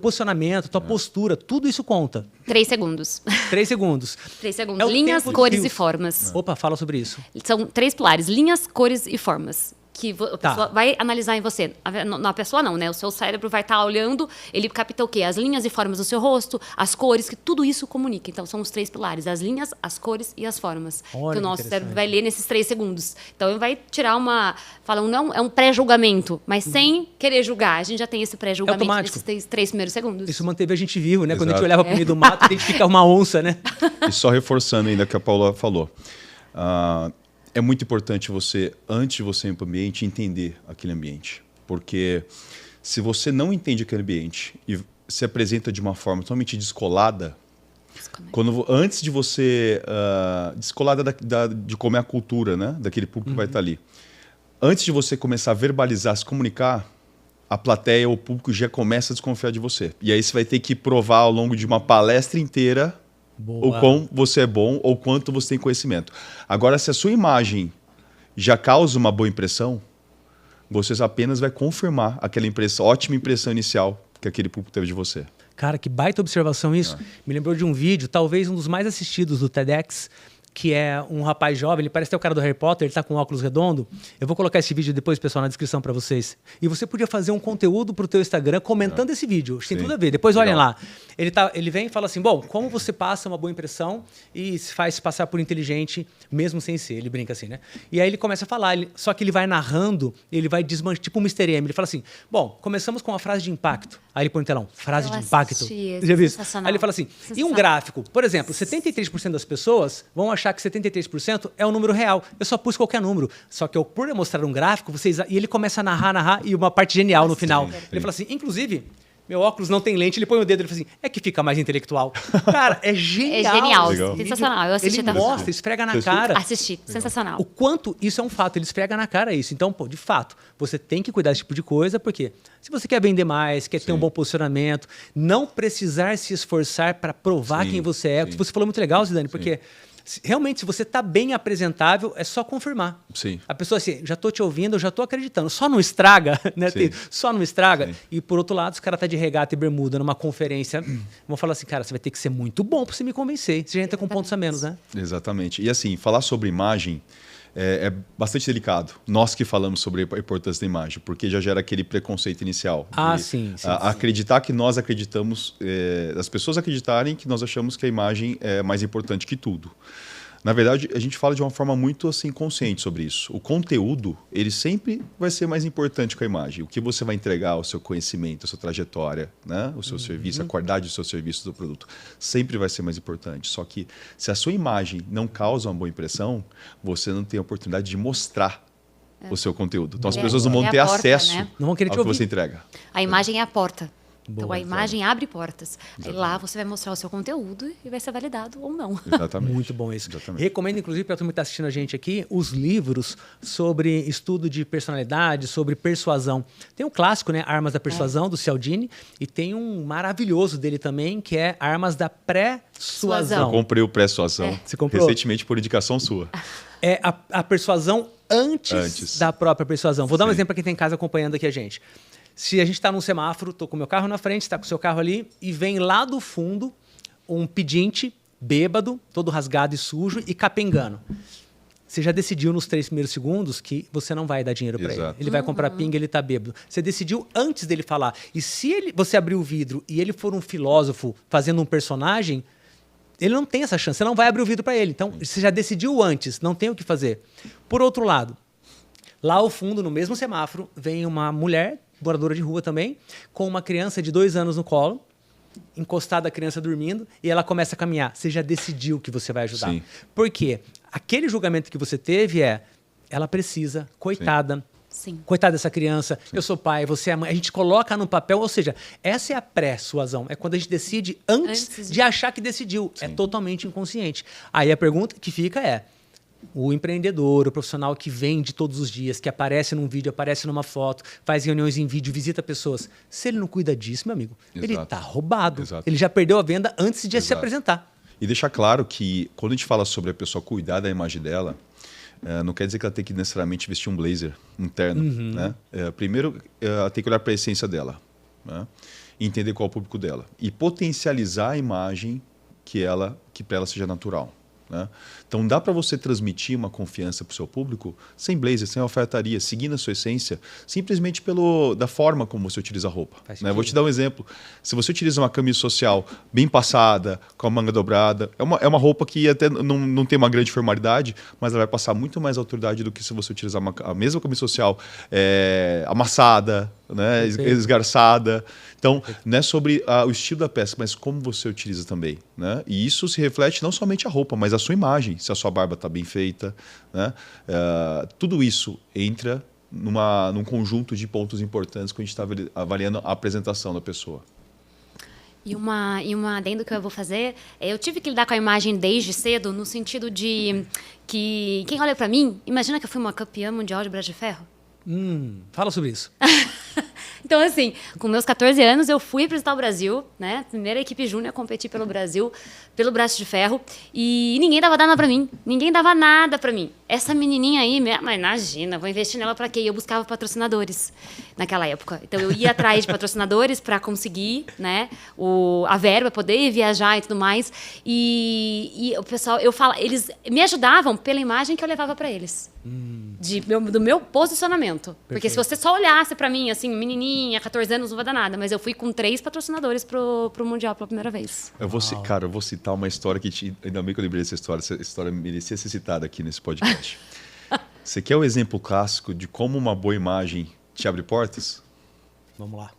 posicionamento, tua postura, tudo isso conta. 3 segundos. 3 segundos. 3 segundos. É o Linhas, tempo cores de e formas. Opa, fala sobre isso. São 3 pilares. Linhas, cores e formas. Que a pessoa vai analisar em você. A pessoa não, né? O seu cérebro vai estar olhando, ele capta o quê? As linhas e formas do seu rosto, as cores, que tudo isso comunica. Então, são os 3 pilares. As linhas, as cores e as formas. Olha, que o nosso cérebro vai ler nesses 3 segundos. Então, ele vai tirar não é um pré-julgamento, mas sem querer julgar. A gente já tem esse pré-julgamento nesses 3 primeiros segundos. Isso manteve a gente vivo, né? Exato. Quando a gente olhava para o meio do mato, identificava uma onça, né? E só reforçando ainda o que a Paula falou. É muito importante você, antes de você ir para o ambiente, entender aquele ambiente. Porque se você não entende aquele ambiente e se apresenta de uma forma totalmente descolada, antes de você... descolada de como é a cultura, né? Daquele público que vai estar ali. Antes de você começar a verbalizar, se comunicar, a plateia ou o público já começa a desconfiar de você. E aí você vai ter que provar ao longo de uma palestra inteira o quão você é bom ou quanto você tem conhecimento. Agora, se a sua imagem já causa uma boa impressão, você apenas vai confirmar aquela ótima impressão inicial que aquele público teve de você. Cara, que baita observação isso. Me lembrou de um vídeo, talvez um dos mais assistidos do TEDx, que é um rapaz jovem, ele parece ter o cara do Harry Potter, ele tá com óculos redondo. Eu vou colocar esse vídeo depois, pessoal, na descrição para vocês. E você podia fazer um conteúdo pro teu Instagram comentando esse vídeo. Tem tudo a ver. Depois olhem lá. Ele vem e fala assim, bom, como você passa uma boa impressão e se faz passar por inteligente, mesmo sem ser. Ele brinca assim, né? E aí ele começa a falar, só que ele vai narrando, ele vai desmanchar, tipo um Mr. M. Ele fala assim, bom, começamos com uma frase de impacto. Aí ele põe no telão, frase de impacto. Já viu isso? Aí ele fala assim, e um gráfico? Por exemplo, 73% das pessoas vão achar que 73% é um número real. Eu só pus qualquer número. Só que por eu mostrar um gráfico, e ele começa a narrar, e uma parte genial no final. Ele fala assim, inclusive, meu óculos não tem lente, ele põe o dedo, ele fala assim, é que fica mais intelectual. Cara, é genial. É genial, Legal. sensacional. Eu assisti Ele mostra, esfrega na cara. Assisti, sensacional. O quanto isso é um fato, ele esfrega na cara isso. Então, pô, de fato, você tem que cuidar desse tipo de coisa, porque se você quer vender mais, quer ter um bom posicionamento, não precisar se esforçar para provar quem você é. Você falou muito legal, Zidane, porque realmente, se você está bem apresentável, é só confirmar. Sim. A pessoa assim, já estou te ouvindo, eu já estou acreditando. Só não estraga, né? Só não estraga. E por outro lado, os caras tá de regata e bermuda numa conferência, vão falar assim, cara, você vai ter que ser muito bom para você me convencer. Você já entra com pontos a menos, né? Exatamente. E assim, falar sobre imagem é bastante delicado. Nós que falamos sobre a importância da imagem, porque já gera aquele preconceito inicial. Sim. Acreditar que nós acreditamos, as pessoas acreditarem que nós achamos que a imagem é mais importante que tudo. Na verdade, a gente fala de uma forma muito assim consciente sobre isso. O conteúdo, ele sempre vai ser mais importante que a imagem. O que você vai entregar, o seu conhecimento, a sua trajetória, né? O seu serviço, a qualidade do seu serviço, do produto, sempre vai ser mais importante. Só que se a sua imagem não causa uma boa impressão, você não tem a oportunidade de mostrar o seu conteúdo. Então as pessoas não vão ter acesso Não vão querer te ao que ouvir. você entrega. A imagem é a porta. Então, Boa, a imagem abre portas. Aí lá você vai mostrar o seu conteúdo e vai ser validado ou não. Exatamente. Muito bom isso. Exatamente. Recomendo, inclusive, para a turma que está assistindo a gente aqui, os livros sobre estudo de personalidade, sobre persuasão. Tem um clássico, né? Armas da Persuasão, do Cialdini, e tem um maravilhoso dele também, que é Armas da Eu Pré-suasão. comprei o pré-suação Você comprou? recentemente por indicação sua. É a persuasão antes da própria persuasão. Vou dar um exemplo para quem está em casa acompanhando aqui a gente. Se a gente está num semáforo, estou com o meu carro na frente, está com o seu carro ali, e vem lá do fundo um pedinte bêbado, todo rasgado e sujo e capengando. Você já decidiu nos 3 primeiros segundos que você não vai dar dinheiro para ele. Ele vai comprar pinga, ele está bêbado. Você decidiu antes dele falar. E se você abrir o vidro e ele for um filósofo fazendo um personagem, ele não tem essa chance. Você não vai abrir o vidro para ele. Então, você já decidiu antes, não tem o que fazer. Por outro lado, lá ao fundo, no mesmo semáforo, vem uma mulher, moradora de rua também, com uma criança de 2 anos no colo, encostada a criança dormindo, e ela começa a caminhar. Você já decidiu que você vai ajudar. Sim. Por quê? Aquele julgamento que você teve ela precisa, coitada, Sim. coitada dessa criança, eu sou pai, você é mãe. A gente coloca no papel, ou seja, essa é a pré-suasão. É quando a gente decide antes de achar que decidiu. É totalmente inconsciente. Aí a pergunta que fica o empreendedor, o profissional que vende todos os dias, que aparece num vídeo, aparece numa foto, faz reuniões em vídeo, visita pessoas. Se ele não cuida disso, meu amigo, ele está roubado. Exato. Ele já perdeu a venda antes de se apresentar. E deixar claro que quando a gente fala sobre a pessoa cuidar da imagem dela, não quer dizer que ela tem que necessariamente vestir um blazer interno. Né? Primeiro, ela tem que olhar para a essência dela, né? E entender qual é o público dela. E potencializar a imagem que para ela seja natural. Né? Então dá para você transmitir uma confiança para o seu público sem blazer, sem alfaiataria, seguindo a sua essência, simplesmente da forma como você utiliza a roupa. Né? Vou te dar um exemplo. Se você utiliza uma camisa social bem passada, com a manga dobrada, é uma roupa que até não tem uma grande formalidade, mas ela vai passar muito mais autoridade do que se você utilizar a mesma camisa social amassada, né? Esgarçada. Então, não é sobre o estilo da peça, mas como você utiliza também. Né? E isso se reflete não somente a roupa, mas a sua imagem, se a sua barba está bem feita. Né? Tudo isso entra num conjunto de pontos importantes quando a gente está avaliando a apresentação da pessoa. E uma adendo que eu vou fazer, eu tive que lidar com a imagem desde cedo, no sentido de que quem olha para mim, imagina que eu fui uma campeã mundial de braço de ferro. Fala sobre isso. Então, assim, com meus 14 anos, eu fui representar o Brasil, né? Primeira equipe júnior a competir pelo Brasil, pelo braço de ferro. E ninguém dava nada pra mim. Ninguém dava nada pra mim. Essa menininha aí, mas imagina, vou investir nela pra quê? E eu buscava patrocinadores naquela época. Então, eu ia atrás de patrocinadores pra conseguir, né? A verba, poder viajar e tudo mais. E o pessoal, eles me ajudavam pela imagem que eu levava pra eles. Do meu posicionamento. Perfeito. Porque se você só olhasse pra mim, assim, menininha, 14 anos, não vai dar nada. Mas eu fui com 3 patrocinadores pro Mundial pela primeira vez. Eu vou citar uma história que... Ainda bem que eu lembrei dessa história. Essa história merecia ser citada aqui nesse podcast. Você quer o exemplo clássico de como uma boa imagem te abre portas? Vamos lá.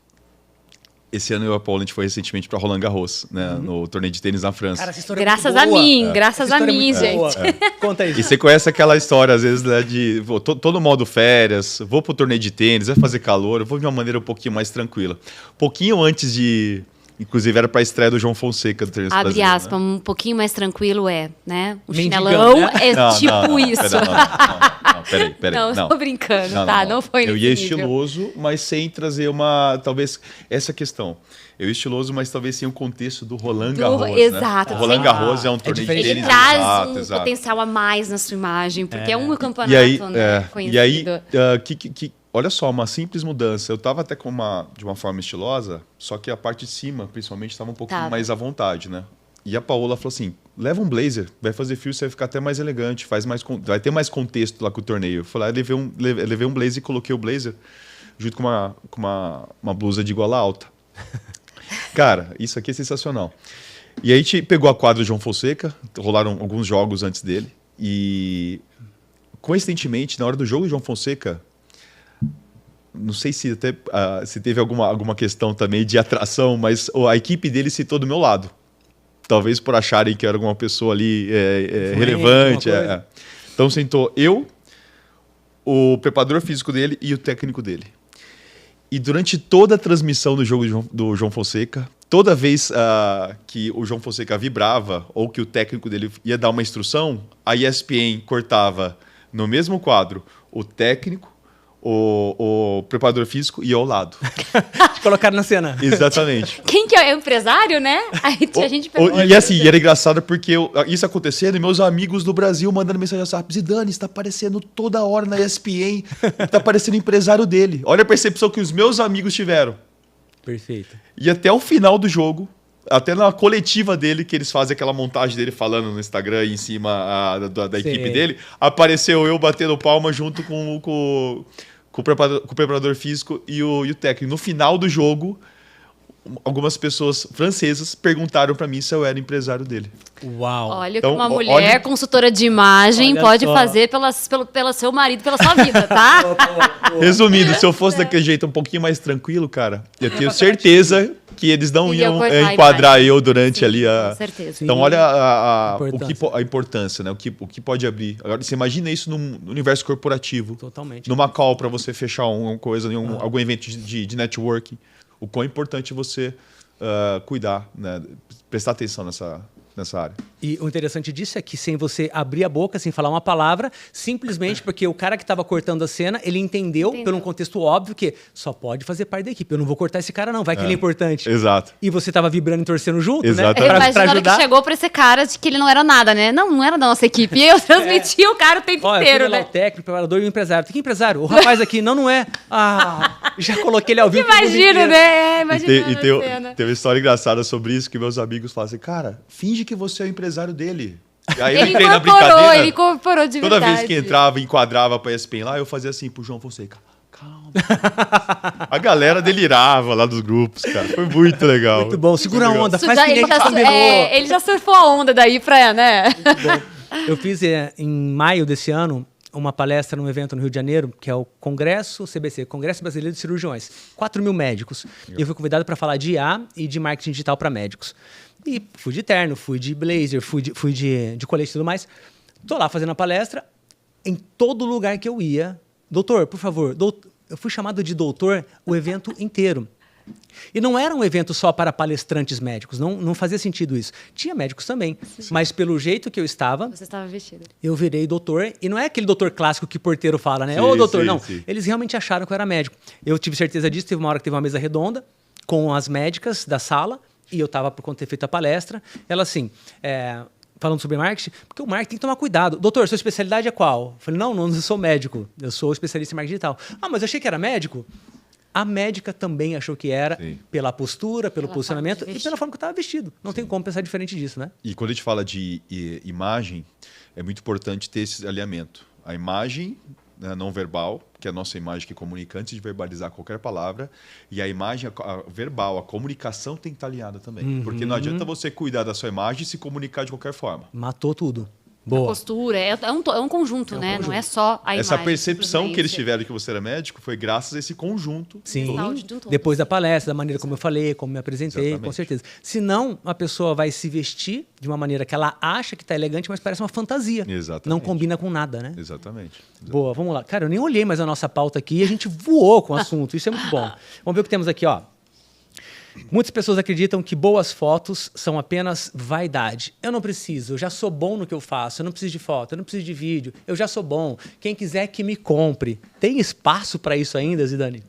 Esse ano eu e a Paula, a gente foi recentemente para Roland Garros, né, no torneio de tênis na França. Cara, essa história graças é a muito boa. mim, graças a mim, gente. Conta isso. E você conhece aquela história, às vezes, né, de todo modo férias, vou pro torneio de tênis, vai fazer calor, eu vou de uma maneira um pouquinho mais tranquila. Pouquinho antes de... Inclusive, era para a estreia do João Fonseca do tênis Abre brasileiro, aspas, né? um pouquinho mais tranquilo né? O Mendigão, chinelão né? é isso. Peraí. Não, tô brincando, não foi nesse Eu ia nível. estiloso, mas sem trazer talvez, essa questão. Eu estiloso, mas talvez sem o contexto do Roland Garros, exato. né? O Roland Garros é um torneio de diferente. tênis. Ele traz exato. potencial a mais na sua imagem, porque é um campeonato, E aí, conhecido. e aí olha só, uma simples mudança. Eu estava até de uma forma estilosa, só que a parte de cima, principalmente, estava um pouquinho mais à vontade, né? E a Paola falou assim, leva um blazer, vai fazer fio, você vai ficar até mais elegante, vai ter mais contexto lá com o torneio. Eu falei, levei um blazer e coloquei o blazer junto com uma blusa de gola alta. Cara, isso aqui é sensacional. E aí a gente pegou a quadra do João Fonseca, rolaram alguns jogos antes dele, e coincidentemente, na hora do jogo do João Fonseca, não sei se até se teve alguma questão também de atração, mas a equipe dele citou do meu lado. Talvez por acharem que eu era alguma pessoa ali relevante. Então sentou eu, o preparador físico dele e o técnico dele. E durante toda a transmissão do jogo do João Fonseca, toda vez que o João Fonseca vibrava ou que o técnico dele ia dar uma instrução, a ESPN cortava no mesmo quadro o técnico, o preparador físico e eu ao lado. Te colocaram na cena. Exatamente. Quem que é o empresário, né? Aí a gente pegou. E assim, era engraçado porque isso acontecendo e meus amigos do Brasil mandando mensagem assim, Zidane, está aparecendo toda hora na ESPN, está aparecendo o empresário dele. Olha a percepção que os meus amigos tiveram. Perfeito. E até o final do jogo, até na coletiva dele, que eles fazem aquela montagem dele falando no Instagram em cima da equipe dele, apareceu eu batendo palma junto com o preparador físico e o técnico. No final do jogo, algumas pessoas francesas perguntaram para mim se eu era empresário dele. Uau. Olha então, que uma mulher consultora de imagem pode fazer pelo seu marido, pela sua vida, tá? Resumindo, se eu fosse daquele jeito um pouquinho mais tranquilo, cara, eu tenho certeza que eles não iam enquadrar eu durante ali a... Com certeza. Então, olha a importância, né? O que pode abrir. Agora, você imagina isso no universo corporativo. Totalmente. Numa call para você fechar alguma coisa, algum evento de networking. O quão importante você cuidar, né? Prestar atenção nessa área. E o interessante disso é que sem você abrir a boca, sem falar uma palavra, simplesmente porque o cara que estava cortando a cena, ele entendeu por um contexto óbvio que só pode fazer parte da equipe. Eu não vou cortar esse cara não, vai que ele é importante. Exato. E você estava vibrando e torcendo junto, exatamente, né? Eu imagino que chegou para esse cara de que ele não era nada, né? Não era da nossa equipe. E eu transmiti o cara o tempo inteiro, né? O técnico, o preparador e o empresário. Que empresário? O rapaz aqui, não é. Já coloquei ele ao vivo. Imagino, né? E tem uma história engraçada sobre isso, que meus amigos falam assim, cara, finge que você é o empresário dele. E aí eu entrei na brincadeira. Ele incorporou de verdade. Toda vez que entrava e enquadrava pra ESPN lá, eu fazia assim pro João Fonseca. Calma. A galera delirava lá dos grupos, cara. Foi muito legal. Muito bom. Segura a onda, faz que nem ele já surfou a onda daí pra, né? Muito bom. Eu fiz em maio desse ano uma palestra num evento no Rio de Janeiro, que é o Congresso CBC, Congresso Brasileiro de Cirurgiões. 4.000 médicos. E eu fui convidado para falar de IA e de marketing digital para médicos. E fui de terno, fui de blazer, fui de colete e tudo mais. Tô lá fazendo a palestra. Em todo lugar que eu ia, doutor, por favor, eu fui chamado de doutor o evento inteiro. E não era um evento só para palestrantes médicos, não fazia sentido isso. Tinha médicos também, mas pelo jeito que eu estava, Você estava vestido. eu virei doutor, e não é aquele doutor clássico que porteiro fala, né? Sim, Ô, doutor, sim, não. sim. Eles realmente acharam que eu era médico. Eu tive certeza disso, teve uma hora que teve uma mesa redonda com as médicas da sala, e eu estava por conta de ter feito a palestra. Ela assim, falando sobre marketing, porque o marketing tem que tomar cuidado. Doutor, sua especialidade é qual? Eu falei, não sou médico, eu sou especialista em marketing digital. Ah, mas eu achei que era médico. A médica também achou que era, Sim. pela postura, pelo posicionamento forma de e pela forma que eu estava vestido. Não tem como pensar diferente disso, né? E quando a gente fala de imagem, é muito importante ter esse alinhamento. A imagem, né, não verbal, que é a nossa imagem que comunica antes de verbalizar qualquer palavra, e a imagem a verbal, a comunicação tem que estar alinhada também. Porque não adianta você cuidar da sua imagem e se comunicar de qualquer forma. Matou tudo. A Boa. postura, é um conjunto, né? Não é só a imagem. Essa percepção que eles simplesmente. tiveram de que você era médico foi graças a esse conjunto. Sim. Saúde de um todo. Depois da palestra, da maneira como eu falei, como me apresentei, Exatamente. com certeza. Senão, a pessoa vai se vestir de uma maneira que ela acha que está elegante, mas parece uma fantasia. Exatamente. Não combina com nada, né? Exatamente. Boa, vamos lá. Cara, eu nem olhei mais a nossa pauta aqui e a gente voou com o assunto. Isso é muito bom. Vamos ver o que temos aqui, ó. Muitas pessoas acreditam que boas fotos são apenas vaidade. Eu não preciso, eu já sou bom no que eu faço, eu não preciso de foto, eu não preciso de vídeo, eu já sou bom. Quem quiser que me compre. Tem espaço para isso ainda, Zidane?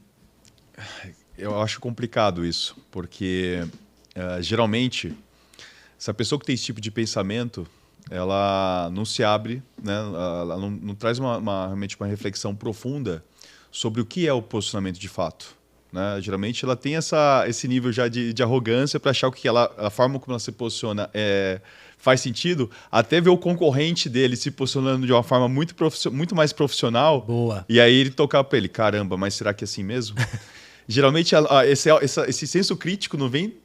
Eu acho complicado isso, porque geralmente essa pessoa que tem esse tipo de pensamento, ela não se abre, né? Ela não traz realmente uma reflexão profunda sobre o que é o posicionamento de fato. Né? Geralmente ela tem esse nível já de arrogância para achar que a forma como ela se posiciona faz sentido, até ver o concorrente dele se posicionando de uma forma muito mais profissional. Boa. E aí ele tocar para ele, caramba, mas será que é assim mesmo? Geralmente esse senso crítico não vem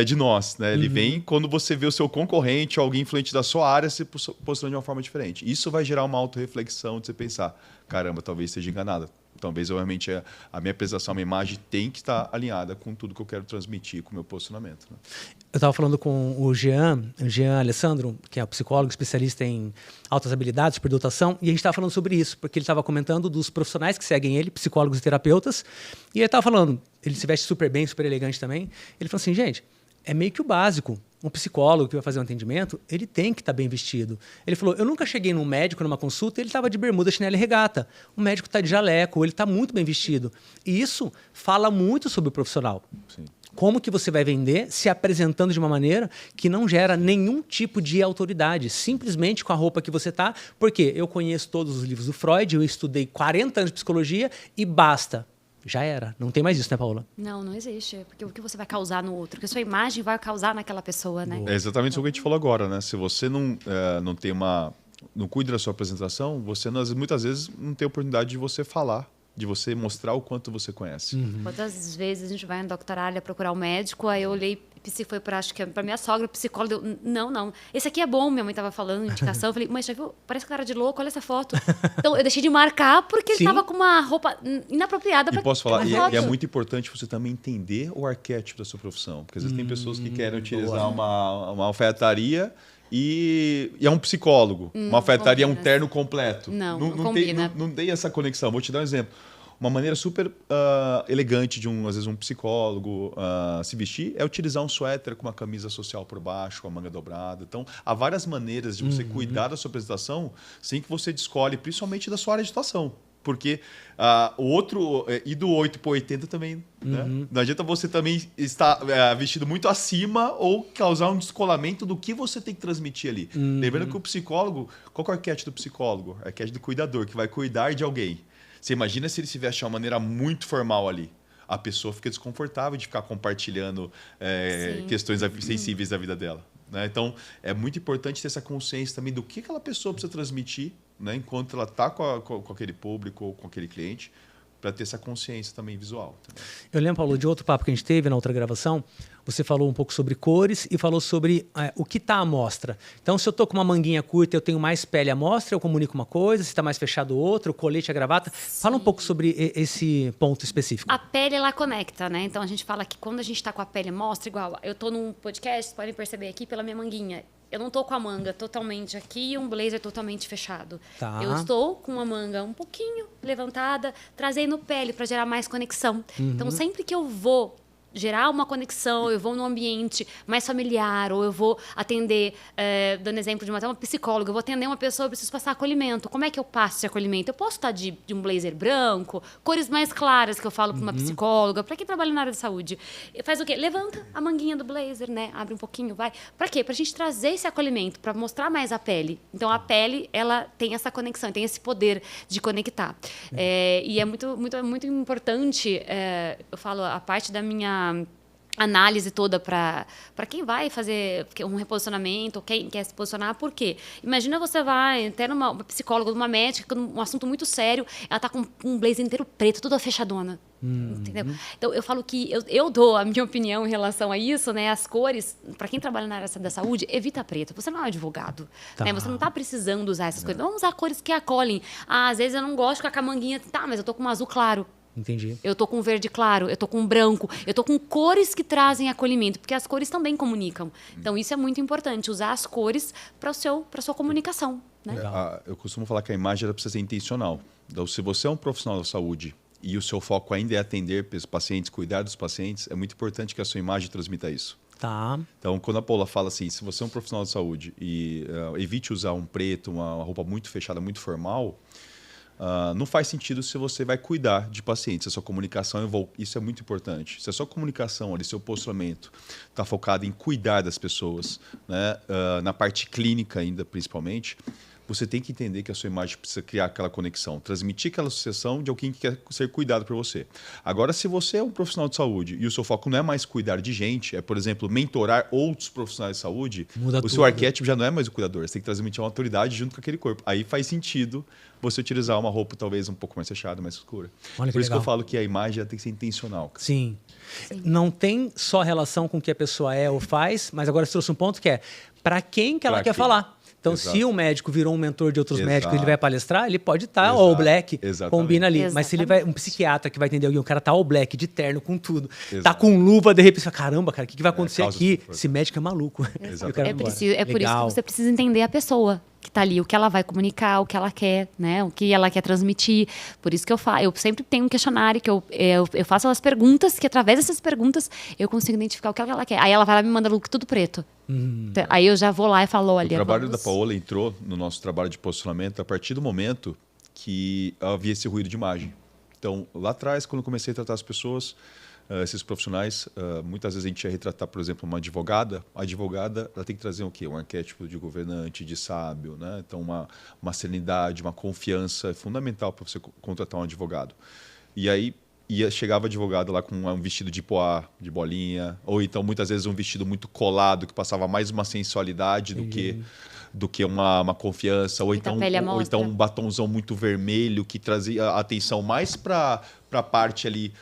de nós, né? Ele vem quando você vê o seu concorrente ou alguém influente da sua área se posicionando de uma forma diferente. Isso vai gerar uma autorreflexão de você pensar, caramba, talvez esteja enganada. Talvez realmente a minha apresentação, a minha imagem tem que estar alinhada com tudo que eu quero transmitir, com o meu posicionamento. Né? Eu estava falando com o Jean Alessandro, que é psicólogo especialista em altas habilidades, superdotação, e a gente estava falando sobre isso, porque ele estava comentando dos profissionais que seguem ele, psicólogos e terapeutas, e ele estava falando, ele se veste super bem, super elegante também, ele falou assim, gente, é meio que o básico. Um psicólogo que vai fazer um atendimento, ele tem que estar bem vestido. Ele falou, eu nunca cheguei num médico, numa consulta, ele estava de bermuda, chinelo e regata. O médico está de jaleco, ele está muito bem vestido. E isso fala muito sobre o profissional. Sim. Como que você vai vender se apresentando de uma maneira que não gera nenhum tipo de autoridade, simplesmente com a roupa que você está, porque eu conheço todos os livros do Freud, eu estudei 40 anos de psicologia e basta. Já era. Não tem mais isso, né, Paula? Não existe. Porque o que você vai causar no outro? Porque a sua imagem vai causar naquela pessoa, né? É exatamente isso que a gente falou agora, né? Se você não tem não cuida da sua apresentação, você muitas vezes não tem oportunidade de você falar, de você mostrar o quanto você conhece. Quantas vezes a gente vai no doctoralha procurar um médico, aí eu olhei, foi acho que para minha sogra, psicóloga, não. Esse aqui é bom, minha mãe estava falando, indicação. Eu falei, mas já viu? Parece cara de louco, olha essa foto. Então eu deixei de marcar porque ele estava com uma roupa inapropriada para. E posso falar, foto. e é muito importante você também entender o arquétipo da sua profissão. Porque às vezes tem pessoas que querem utilizar uma alfaiataria e é um psicólogo. Uma alfaiataria é um terno completo. Não combina. Não tem essa conexão. Vou te dar um exemplo. Uma maneira super elegante de às vezes um psicólogo se vestir é utilizar um suéter com uma camisa social por baixo, com a manga dobrada. Então, há várias maneiras de você cuidar da sua apresentação sem que você escolhe, principalmente da sua área de atuação. Porque o outro, ir do 8 para 80 também, né? Não adianta você também estar vestido muito acima ou causar um descolamento do que você tem que transmitir ali. Lembrando que o psicólogo, qual que é o arquétipo do psicólogo? É o arquétipo do cuidador, que vai cuidar de alguém. Você imagina se ele se veste de uma maneira muito formal ali. A pessoa fica desconfortável de ficar compartilhando questões sensíveis da vida dela. Né? Então, é muito importante ter essa consciência também do que aquela pessoa precisa transmitir, né? Enquanto ela está com aquele público ou com aquele cliente, para ter essa consciência também visual. Também. Eu lembro, Paulo, de outro papo que a gente teve na outra gravação. Você falou um pouco sobre cores e falou sobre o que está à mostra. Então, se eu estou com uma manguinha curta, eu tenho mais pele à mostra, eu comunico uma coisa. Se está mais fechado, outra, o colete, a gravata. Sim. Fala um pouco sobre esse ponto específico. A pele, ela conecta, né? Então, a gente fala que quando a gente está com a pele à mostra, igual eu estou num podcast, podem perceber aqui pela minha manguinha. Eu não estou com a manga totalmente aqui e um blazer totalmente fechado. Tá. Eu estou com a manga um pouquinho levantada, trazendo pele para gerar mais conexão. Então, sempre que eu vou gerar uma conexão, eu vou num ambiente mais familiar, ou eu vou atender, dando exemplo de uma psicóloga, eu vou atender uma pessoa, eu preciso passar acolhimento. Como é que eu passo esse acolhimento? Eu posso estar de um blazer branco, cores mais claras que eu falo para uma psicóloga, para quem trabalha na área de saúde. Faz o quê? Levanta a manguinha do blazer, né? Abre um pouquinho, vai. Para quê? Para a gente trazer esse acolhimento, para mostrar mais a pele. Então, a pele, ela tem essa conexão, tem esse poder de conectar. E é muito importante, eu falo, a parte da minha análise toda para quem vai fazer um reposicionamento, ou quem quer se posicionar, por quê? Imagina você vai até numa psicóloga, numa médica, um assunto muito sério, ela tá com um blazer inteiro preto, toda fechadona. Entendeu? Então, eu falo que eu dou a minha opinião em relação a isso, né? As cores, para quem trabalha na área da saúde, evita preto. Você não é um advogado, né? Você não tá precisando usar essas cores. Vamos usar cores que acolhem. Às vezes eu não gosto com a camanguinha, mas eu tô com um azul claro. Entendi. Eu tô com verde claro, eu tô com branco, eu tô com cores que trazem acolhimento, porque as cores também comunicam. Então, isso é muito importante, usar as cores para sua comunicação. Né? Eu costumo falar que a imagem ela precisa ser intencional. Então, se você é um profissional da saúde e o seu foco ainda é atender os pacientes, cuidar dos pacientes, é muito importante que a sua imagem transmita isso. Tá. Então, quando a Paula fala assim, se você é um profissional de saúde e evite usar um preto, uma roupa muito fechada, muito formal, não faz sentido se você vai cuidar de pacientes. A sua comunicação, isso é muito importante. Se a sua comunicação, ali, seu posicionamento está focado em cuidar das pessoas, né, na parte clínica ainda, principalmente, você tem que entender que a sua imagem precisa criar aquela conexão, transmitir aquela associação de alguém que quer ser cuidado por você. Agora, se você é um profissional de saúde e o seu foco não é mais cuidar de gente, é, por exemplo, mentorar outros profissionais de saúde, seu arquétipo já não é mais o cuidador, você tem que transmitir uma autoridade junto com aquele corpo. Aí faz sentido você utilizar uma roupa talvez um pouco mais fechada, mais escura. Por isso que eu falo que a imagem ela tem que ser intencional. Sim. Não tem só relação com o que a pessoa é ou faz, mas agora você trouxe um ponto que é para quem que ela quer falar. Então, se um médico virou um mentor de outros médicos e ele vai palestrar, ele pode estar all black, combina ali. Mas se ele vai, um psiquiatra que vai atender alguém, o cara tá all black, de terno, com tudo, tá com luva, de repente, caramba, cara, o que vai acontecer aqui? Esse médico é maluco. É por isso que você precisa entender a pessoa que tá ali, o que ela vai comunicar, o que ela quer, né? O que ela quer transmitir. Por isso que eu sempre tenho um questionário que eu faço as perguntas, que através dessas perguntas eu consigo identificar o que ela quer. Aí ela vai lá e me manda look tudo preto. Aí eu já vou lá e falo, olha... O trabalho da Paola entrou no nosso trabalho de posicionamento a partir do momento que havia esse ruído de imagem. Então, lá atrás, quando eu comecei a tratar as pessoas, esses profissionais, muitas vezes a gente ia retratar, por exemplo, uma advogada. A advogada ela tem que trazer o quê? Um arquétipo de governante, de sábio, né? Então, uma serenidade, uma confiança é fundamental para você contratar um advogado. E aí, chegava advogado lá com um vestido de poá, de bolinha, ou então, muitas vezes, um vestido muito colado, que passava mais uma sensualidade do que uma confiança, ou então um batonzão muito vermelho, que trazia atenção mais para a parte ali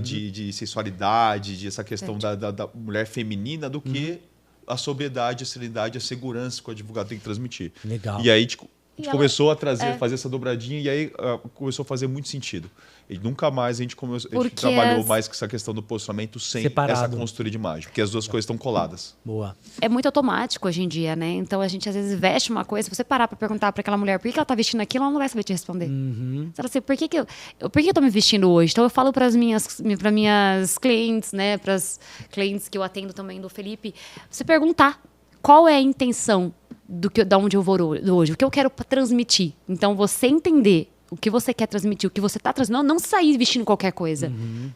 de sensualidade, de essa questão da mulher feminina, do que a sobriedade, a serenidade, a segurança que o advogado tem que transmitir. Legal. E aí a gente começou a fazer essa dobradinha, e aí começou a fazer muito sentido. E nunca mais a gente trabalhou mais com essa questão do posicionamento sem essa consultoria de imagem, porque as duas coisas estão coladas. Boa. É muito automático hoje em dia, né? Então a gente às vezes veste uma coisa, se você parar para perguntar para aquela mulher por que ela tá vestindo aquilo, ela não vai saber te responder. Você fala assim, por que eu tô me vestindo hoje? Então eu falo para minhas clientes, né, para as clientes que eu atendo também do Felipe, você perguntar qual é a intenção da onde eu vou hoje, o que eu quero transmitir. Então, você entender o que você quer transmitir, o que você está transmitindo, não sair vestindo qualquer coisa,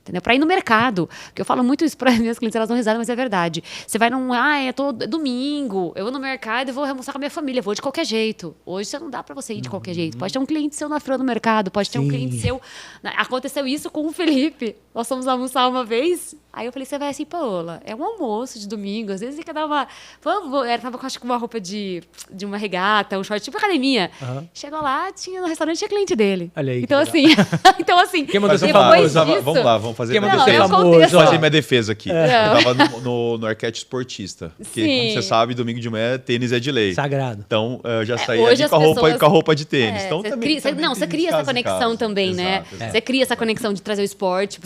entendeu? Para ir no mercado, porque eu falo muito isso para as minhas clientes, elas dão risada, mas é verdade. Você vai é domingo, eu vou no mercado e vou almoçar com a minha família, vou de qualquer jeito. Hoje você não dá para você ir de qualquer jeito. Pode ter um cliente seu na fila do mercado, pode ter um cliente seu... Aconteceu isso com o Felipe. Nós fomos almoçar uma vez, aí eu falei, você vai assim, Paola, é um almoço de domingo, às vezes você quer dar uma... Ela tava acho, com uma roupa de uma regata, um short, tipo academia. Chegou lá, no restaurante tinha cliente dele. Olha aí, então, assim, quem mandou vamos lá, vamos fazer minha defesa. Vou fazer minha defesa aqui. Eu tava no arquétipo esportista. Porque, como você sabe, domingo de manhã, tênis é de lei. Sagrado. Então, eu já saí ali com a roupa de tênis. Então, você cria essa conexão também, né? Exato. Você cria essa conexão de trazer o esporte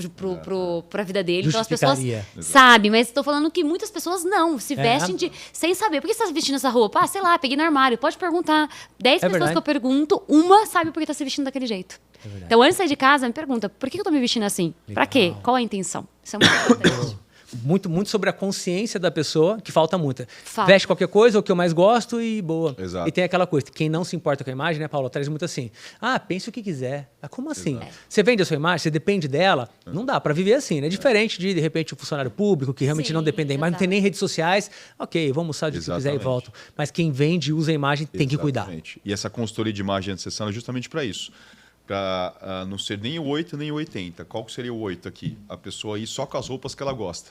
pra vida dele. Então, as pessoas ficaria? sabem, mas estou falando que muitas pessoas não, se vestem sem saber. Por que você está vestindo essa roupa? Ah, sei lá, peguei no armário. Pode perguntar. 10 pessoas verdade. que eu pergunto, uma sabe por que está se vestindo daquele jeito. Então, antes de sair de casa, me pergunta, por que eu tô me vestindo assim? Pra quê? Qual a intenção? Isso é muito importante. Muito sobre a consciência da pessoa, que falta muito. Falta. Veste qualquer coisa, o que eu mais gosto e boa. Exato. E tem aquela coisa, quem não se importa com a imagem, né, Paulo? Traz muito assim, pense o que quiser. Ah, como assim? Você vende a sua imagem, você depende dela? Não dá para viver assim, né? Diferente de repente, um funcionário público, que realmente não depende da imagem, não tem nem redes sociais. Ok, vou almoçar de que quiser e volto. Mas quem vende e usa a imagem tem que cuidar. E essa consultoria de imagem antes de sessão é justamente para isso. Para não ser nem o 8 nem o 80. Qual que seria o 8 aqui? A pessoa ir só com as roupas que ela gosta.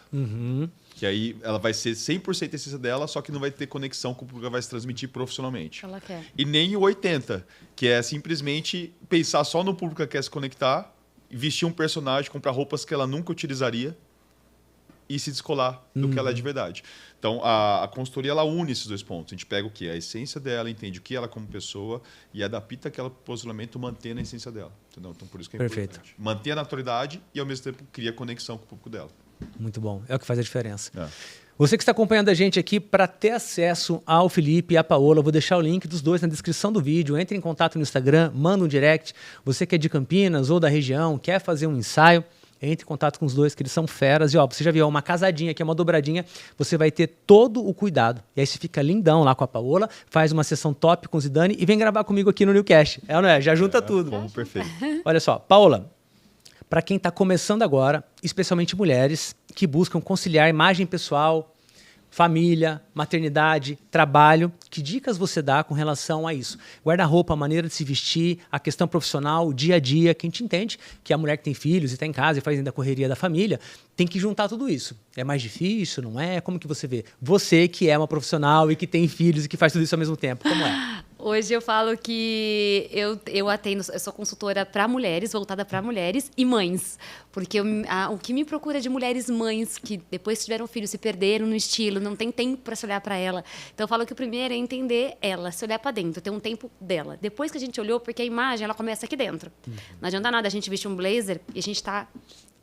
Que aí ela vai ser 100% a essência dela, só que não vai ter conexão com o que ela vai se transmitir profissionalmente. Ela quer. E nem o 80, que é simplesmente pensar só no público que ela quer se conectar, vestir um personagem, comprar roupas que ela nunca utilizaria e se descolar do que ela é de verdade. Então, a consultoria, ela une esses dois pontos. A gente pega o que? A essência dela, entende o que ela como pessoa e adapta aquele posicionamento mantendo a essência dela. Entendeu? Então, por isso que é Perfeito. importante. Manter a naturalidade e, ao mesmo tempo, cria conexão com o público dela. Muito bom. É o que faz a diferença. É. Você que está acompanhando a gente aqui, para ter acesso ao Felipe e à Paola, eu vou deixar o link dos dois na descrição do vídeo. Entre em contato no Instagram, manda um direct. Você que é de Campinas ou da região, quer fazer um ensaio, entre em contato com os dois, que eles são feras. E ó, você já viu uma casadinha aqui, uma dobradinha, você vai ter todo o cuidado. E aí você fica lindão lá com a Paola, faz uma sessão top com o Zidane e vem gravar comigo aqui no Newcast. É ou não é? Já junta tudo. Como perfeito. Olha só, Paola, para quem está começando agora, especialmente mulheres que buscam conciliar imagem pessoal, família, maternidade, trabalho, que dicas você dá com relação a isso? Guarda-roupa, a maneira de se vestir, a questão profissional, o dia a dia, que a gente entende que a mulher que tem filhos e está em casa e faz ainda a correria da família, tem que juntar tudo isso. É mais difícil, não é? Como que você vê? Você que é uma profissional e que tem filhos e que faz tudo isso ao mesmo tempo, como é? Hoje eu falo que eu atendo, eu sou consultora para mulheres, voltada para mulheres e mães. Porque o que me procura de mulheres mães que depois que tiveram filho se perderam no estilo, não tem tempo para se olhar para ela. Então eu falo que o primeiro é entender ela, se olhar para dentro, ter um tempo dela. Depois que a gente olhou, porque a imagem ela começa aqui dentro. Não adianta nada a gente vestir um blazer e a gente tá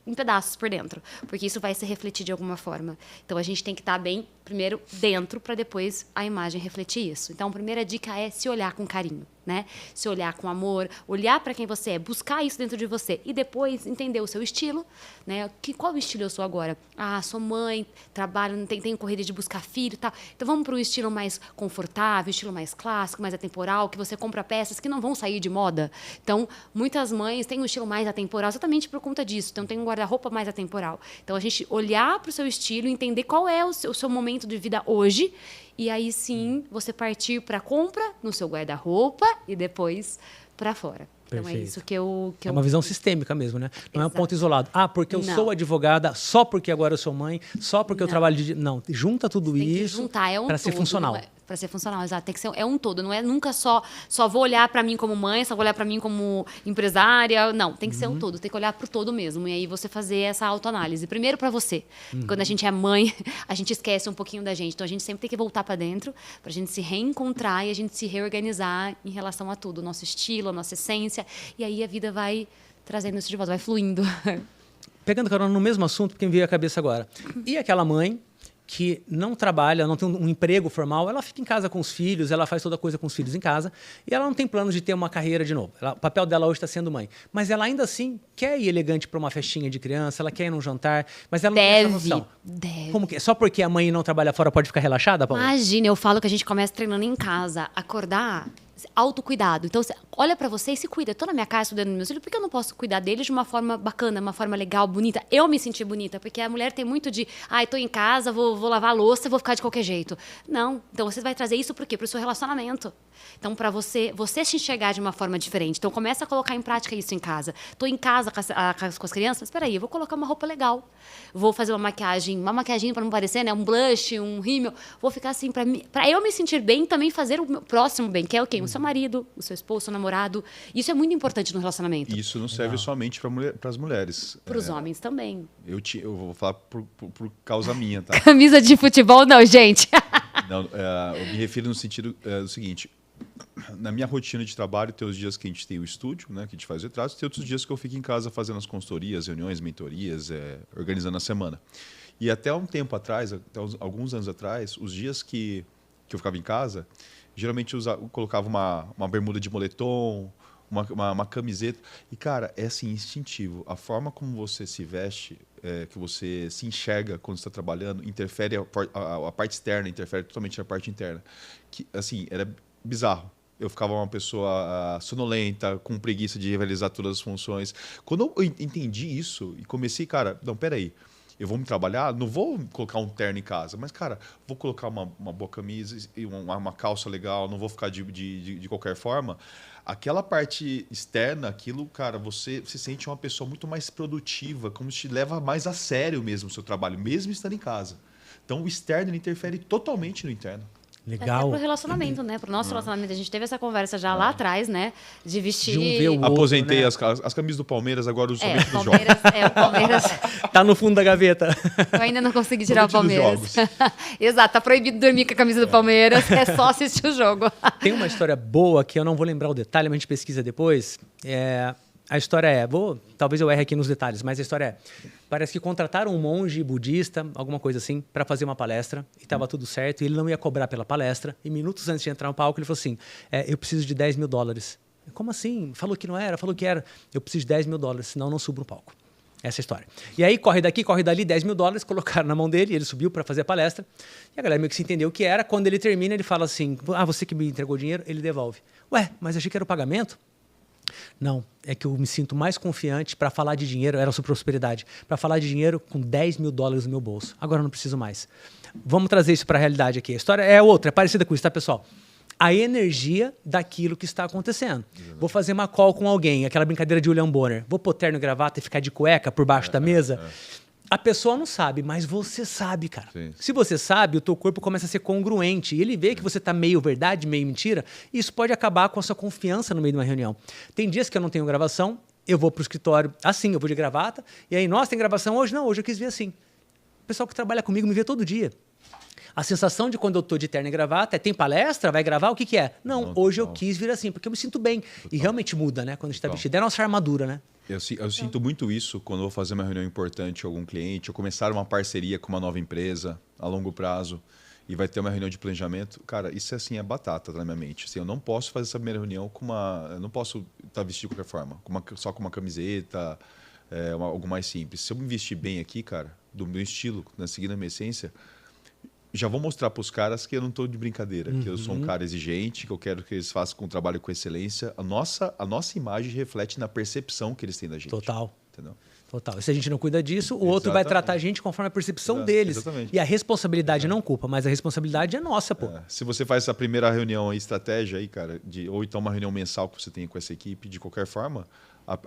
em pedaços por dentro, porque isso vai se refletir de alguma forma. Então a gente tem que estar bem primeiro dentro para depois a imagem refletir isso. Então a primeira dica é se olhar com carinho, né? Se olhar com amor, olhar para quem você é, buscar isso dentro de você e depois entender o seu estilo, né? Qual estilo eu sou agora? Ah, sou mãe, trabalho, tenho corrida de buscar filho, tal. Então vamos para um estilo mais confortável, estilo mais clássico, mais atemporal, que você compra peças que não vão sair de moda. Então muitas mães têm um estilo mais atemporal exatamente por conta disso. Então tem um guarda-roupa mais atemporal. Então a gente olhar para o seu estilo, entender qual é o seu momento de vida hoje e aí sim você partir para compra no seu guarda-roupa e depois para fora. Então Perfeito. é isso que eu... É uma visão sistêmica mesmo, né? Não é um Exato. ponto isolado. Ah, porque eu Não. sou advogada, só porque agora eu sou mãe, só porque eu trabalho de... Não, junta tudo Tem que isso juntar, é um para ser todo, funcional. Para ser funcional, exato. Tem que ser um todo. Não é nunca só vou olhar para mim como mãe, só vou olhar para mim como empresária. Não, tem que ser um todo. Tem que olhar para o todo mesmo. E aí você fazer essa autoanálise. Primeiro para você. Quando a gente é mãe, a gente esquece um pouquinho da gente. Então a gente sempre tem que voltar para dentro, para a gente se reencontrar e a gente se reorganizar em relação a tudo. O nosso estilo, a nossa essência. E aí a vida vai trazendo isso de volta, vai fluindo. Pegando carona no mesmo assunto, porque me veio à cabeça agora. E aquela mãe que não trabalha, não tem um emprego formal, ela fica em casa com os filhos, ela faz toda coisa com os filhos em casa, e ela não tem planos de ter uma carreira de novo. O papel dela hoje está sendo mãe. Mas ela ainda assim quer ir elegante para uma festinha de criança, ela quer ir num jantar, mas ela não tem essa noção. Deve. Como que é? Só porque a mãe não trabalha fora pode ficar relaxada, Paula? Imagina, eu falo que a gente começa treinando em casa, acordar, autocuidado. Então, você olha pra você e se cuida. Eu tô na minha casa cuidando dos meus filhos, por que eu não posso cuidar deles de uma forma bacana, uma forma legal, bonita? Eu me sentir bonita, porque a mulher tem muito de, tô em casa, vou lavar a louça, vou ficar de qualquer jeito. Não. Então, você vai trazer isso por quê? Pro seu relacionamento. Então, pra você se enxergar de uma forma diferente. Então, começa a colocar em prática isso em casa. Tô em casa com as crianças, espera aí, eu vou colocar uma roupa legal. Vou fazer uma maquiagem pra não parecer, né? Um blush, um rímel. Vou ficar assim, pra eu me sentir bem, também fazer o meu próximo bem, que é o quê? O seu marido, o seu esposo, o seu namorado. Isso é muito importante no relacionamento. Isso não serve somente para as mulheres. Para os homens também. Eu vou falar por causa minha, tá? Camisa de futebol, não, gente. Não, eu me refiro no sentido do seguinte. na minha rotina de trabalho, tem os dias que a gente tem o estúdio, né, que a gente faz retratos, tem outros dias que eu fico em casa fazendo as consultorias, reuniões, mentorias, organizando a semana. E até um tempo atrás, alguns anos atrás, os dias que eu ficava em casa, geralmente eu colocava uma bermuda de moletom, uma camiseta. E, cara, é assim, instintivo. A forma como você se veste, que você se enxerga quando está trabalhando, interfere a parte externa, interfere totalmente na parte interna. Que, assim, era bizarro. Eu ficava uma pessoa sonolenta, com preguiça de realizar todas as funções. Quando eu entendi isso e comecei, cara, não, peraí. Eu vou me trabalhar, não vou colocar um terno em casa, mas, cara, vou colocar uma boa camisa e uma calça legal, não vou ficar de qualquer forma. Aquela parte externa, aquilo, cara, você se sente uma pessoa muito mais produtiva, como se te leva mais a sério mesmo o seu trabalho, mesmo estando em casa. Então, o externo ele interfere totalmente no interno. Legal. Até pro relacionamento, né? Pro nosso relacionamento. A gente teve essa conversa já lá atrás, né? De vestir... De um ver o outro, Aposentei né? as camisas do Palmeiras, agora uso somente nos jogos. O Palmeiras... Tá no fundo da gaveta. Eu ainda não consegui tirar o Somente Palmeiras. nos Exato, tá proibido dormir com a camisa do Palmeiras, é só assistir o jogo. Tem uma história boa que eu não vou lembrar o detalhe, mas a gente pesquisa depois. A história talvez eu erre aqui nos detalhes, mas a história parece que contrataram um monge budista, alguma coisa assim, para fazer uma palestra, e estava tudo certo, e ele não ia cobrar pela palestra, e minutos antes de entrar no palco ele falou assim, eu preciso de $10 mil. Como assim? Falou que não era, falou que era. Eu preciso de $10 mil, senão não subo no palco. Essa é a história. E aí, corre daqui, corre dali, $10 mil, colocaram na mão dele, ele subiu para fazer a palestra, e a galera meio que se entendeu o que era. Quando ele termina, ele fala assim, você que me entregou dinheiro, ele devolve. Ué, mas achei que era o pagamento? Não, é que eu me sinto mais confiante para falar de dinheiro, era sobre prosperidade, para falar de dinheiro com $10 mil no meu bolso. Agora eu não preciso mais. Vamos trazer isso para a realidade aqui. A história é outra, é parecida com isso, tá, pessoal? A energia daquilo que está acontecendo. Vou fazer uma call com alguém, aquela brincadeira de William Bonner. Vou pôr terno e gravata e ficar de cueca por baixo da mesa. A pessoa não sabe, mas você sabe, cara. Sim. Se você sabe, o teu corpo começa a ser congruente. E ele vê que você está meio verdade, meio mentira. E isso pode acabar com a sua confiança no meio de uma reunião. Tem dias que eu não tenho gravação, eu vou para o escritório assim, eu vou de gravata. E aí, nossa, tem gravação hoje? Não, hoje eu quis ver assim. O pessoal que trabalha comigo me vê todo dia. A sensação de quando eu tô de terno e gravata tem palestra, vai gravar, o que que é? Não, hoje eu quis vir assim, porque eu me sinto bem. E realmente muda, né? Quando a gente tá vestido. É a nossa armadura, né? Eu sinto muito isso quando eu vou fazer uma reunião importante com algum cliente, ou começar uma parceria com uma nova empresa a longo prazo e vai ter uma reunião de planejamento. Cara, isso assim é batata na minha mente. Assim, eu não posso fazer essa primeira reunião eu não posso estar vestido de qualquer forma, só com uma camiseta, algo mais simples. Se eu me vestir bem aqui, cara, do meu estilo, né, seguindo a minha essência, já vou mostrar para os caras que eu não estou de brincadeira, que eu sou um cara exigente, que eu quero que eles façam um trabalho com excelência. A nossa imagem reflete na percepção que eles têm da gente. Total. Entendeu? Total. E se a gente não cuida disso, o outro vai tratar a gente conforme a percepção deles. Exatamente. E a responsabilidade não culpa, mas a responsabilidade é nossa, pô. Se você faz essa primeira reunião aí, estratégia aí, cara, ou então uma reunião mensal que você tem com essa equipe, de qualquer forma,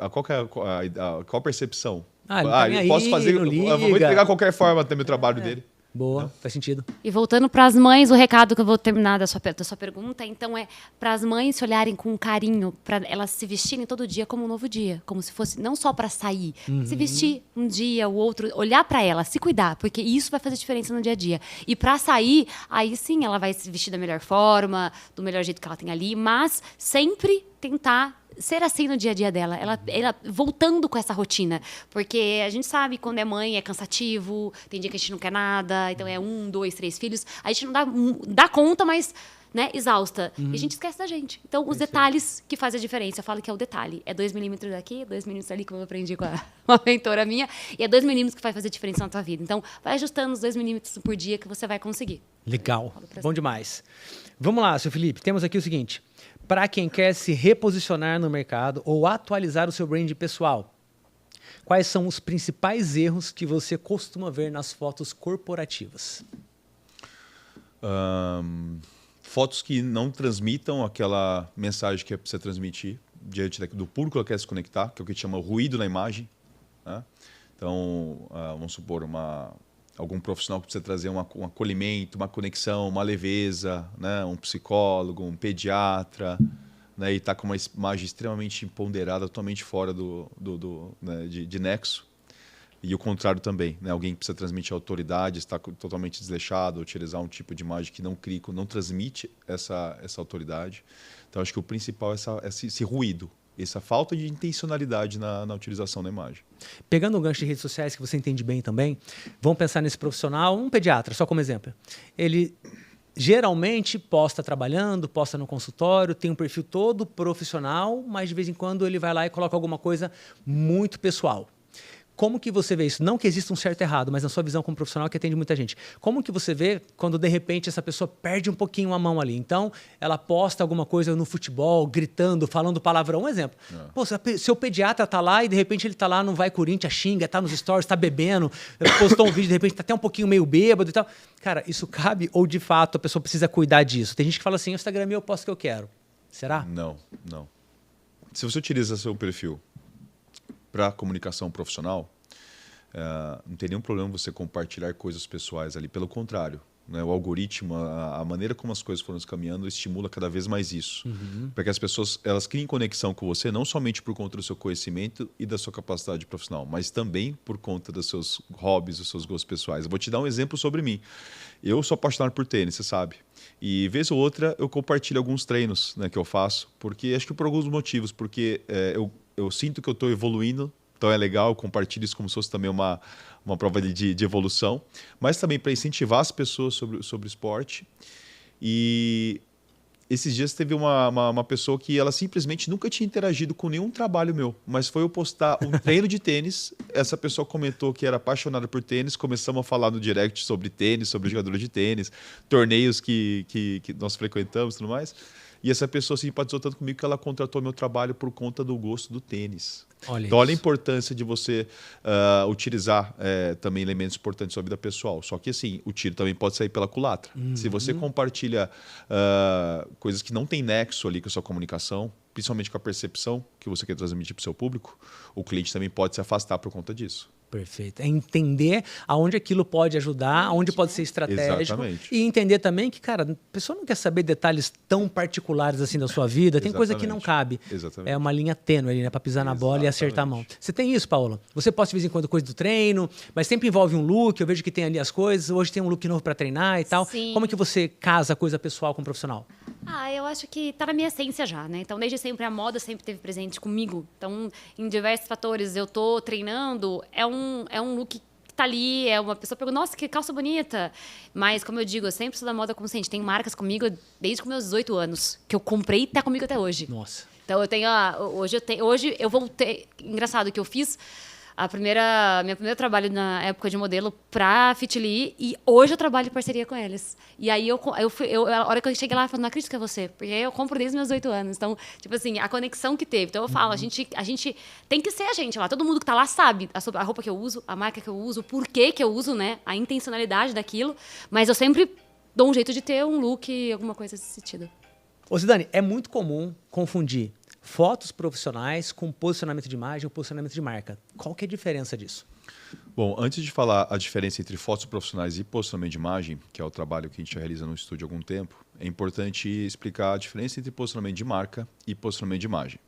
qual a percepção? Ele tá nem aí, posso fazer, não liga. eu vou entregar de qualquer forma até meu trabalho dele. Boa, faz sentido. E voltando para as mães, o recado que eu vou terminar da sua pergunta, então é para as mães se olharem com carinho, para elas se vestirem todo dia como um novo dia, como se fosse não só para sair, se vestir um dia, o outro, olhar para ela, se cuidar, porque isso vai fazer diferença no dia a dia. E para sair, aí sim ela vai se vestir da melhor forma, do melhor jeito que ela tem ali, mas sempre tentar ser assim no dia a dia dela, ela voltando com essa rotina, porque a gente sabe quando é mãe é cansativo, tem dia que a gente não quer nada, então é 1, 2, 3 filhos, a gente não dá conta, mas né, exausta, e a gente esquece da gente. Então os detalhes que fazem a diferença, eu falo que é o detalhe, é 2 milímetros aqui, 2 milímetros ali, como eu aprendi com uma mentora minha, e é 2 milímetros que vai fazer diferença na tua vida. Então vai ajustando os 2 milímetros por dia que você vai conseguir. Legal, bom demais. Vamos lá, seu Felipe, temos aqui o seguinte: para quem quer se reposicionar no mercado ou atualizar o seu brand pessoal, quais são os principais erros que você costuma ver nas fotos corporativas? Fotos que não transmitam aquela mensagem que é para você transmitir diante do público que ela quer se conectar, que é o que a gente chama ruído na imagem. Né? Então, vamos supor, algum profissional que precisa trazer um acolhimento, uma conexão, uma leveza, né? Um psicólogo, um pediatra, né? E está com uma imagem extremamente empoderada, totalmente fora né? de nexo. E o contrário também, né? Alguém que precisa transmitir autoridade, está totalmente desleixado, utilizar um tipo de imagem que não transmite essa autoridade. Então, acho que o principal é esse ruído, essa falta de intencionalidade na utilização da imagem. Pegando um gancho de redes sociais que você entende bem também, vamos pensar nesse profissional, um pediatra, só como exemplo. Ele geralmente posta trabalhando, posta no consultório, tem um perfil todo profissional, mas de vez em quando ele vai lá e coloca alguma coisa muito pessoal. Como que você vê isso? Não que exista um certo e errado, mas na sua visão como profissional que atende muita gente. Como que você vê quando, de repente, essa pessoa perde um pouquinho a mão ali? Então, ela posta alguma coisa no futebol, gritando, falando palavrão. Um exemplo. Pô, seu pediatra tá lá e, de repente, ele tá lá no Vai Corinthians, xinga, tá nos stories, tá bebendo, postou um vídeo, de repente, tá até um pouquinho meio bêbado e tal. Cara, isso cabe ou, de fato, a pessoa precisa cuidar disso? Tem gente que fala assim, o Instagram é meu, eu posto o que eu quero. Será? Não. Se você utiliza seu perfil para comunicação profissional, não tem nenhum problema você compartilhar coisas pessoais ali. Pelo contrário, né? O algoritmo, a maneira como as coisas foram se caminhando, estimula cada vez mais isso. Para que as pessoas elas criem conexão com você, não somente por conta do seu conhecimento e da sua capacidade profissional, mas também por conta dos seus hobbies, dos seus gostos pessoais. Eu vou te dar um exemplo sobre mim. Eu sou apaixonado por tênis, você sabe. E vez ou outra eu compartilho alguns treinos, né, que eu faço, porque acho que por alguns motivos, porque eu sinto que eu estou evoluindo, então é legal, eu compartilho isso como se fosse também uma prova de evolução, mas também para incentivar as pessoas sobre o esporte. E esses dias teve uma pessoa que ela simplesmente nunca tinha interagido com nenhum trabalho meu, mas foi eu postar um treino de tênis, essa pessoa comentou que era apaixonada por tênis, começamos a falar no direct sobre tênis, sobre jogadores de tênis, torneios que nós frequentamos e tudo mais. E essa pessoa simpatizou tanto comigo que ela contratou meu trabalho por conta do gosto do tênis. Olha a importância de você utilizar também elementos importantes da sua vida pessoal. Só que assim, o tiro também pode sair pela culatra. Se você compartilha coisas que não tem nexo ali com a sua comunicação, principalmente com a percepção que você quer transmitir para o seu público, o cliente também pode se afastar por conta disso. Perfeito. É entender aonde aquilo pode ajudar, aonde pode ser estratégico. Exatamente. E entender também que, cara, a pessoa não quer saber detalhes tão particulares assim da sua vida. Tem coisa que não cabe. Exatamente. É uma linha tênue ali, né? Para pisar na bola e acertar a mão. Você tem isso, Paulo? Você posta de vez em quando coisa do treino, mas sempre envolve um look. Eu vejo que tem ali as coisas. Hoje tem um look novo para treinar e tal. Sim. Como é que você casa a coisa pessoal com o profissional? Eu acho que tá na minha essência já, né? Então, desde sempre, a moda sempre esteve presente comigo. Então, em diversos fatores, eu tô treinando, é um look que tá ali, é uma pessoa pergunta, nossa, que calça bonita. Mas, como eu digo, eu sempre sou da moda consciente. Tem marcas comigo desde os meus 18 anos, que eu comprei e tá comigo até hoje. Nossa. Então, eu tenho, hoje eu voltei, engraçado que eu fiz meu primeiro trabalho na época de modelo pra Fitly e hoje eu trabalho em parceria com eles. E aí a hora que eu cheguei lá, eu falei, não acredito que é você, porque eu compro desde os meus 8 anos. Então, tipo assim, a conexão que teve. Então eu falo, a gente tem que ser a gente lá. Todo mundo que tá lá sabe a roupa que eu uso, a marca que eu uso, o porquê que eu uso, né? A intencionalidade daquilo. Mas eu sempre dou um jeito de ter um look, alguma coisa desse sentido. Ô, Zidane, é muito comum confundir fotos profissionais com posicionamento de imagem ou posicionamento de marca. Qual que é a diferença disso? Bom, antes de falar a diferença entre fotos profissionais e posicionamento de imagem, que é o trabalho que a gente realiza no estúdio há algum tempo, é importante explicar a diferença entre posicionamento de marca e posicionamento de imagem.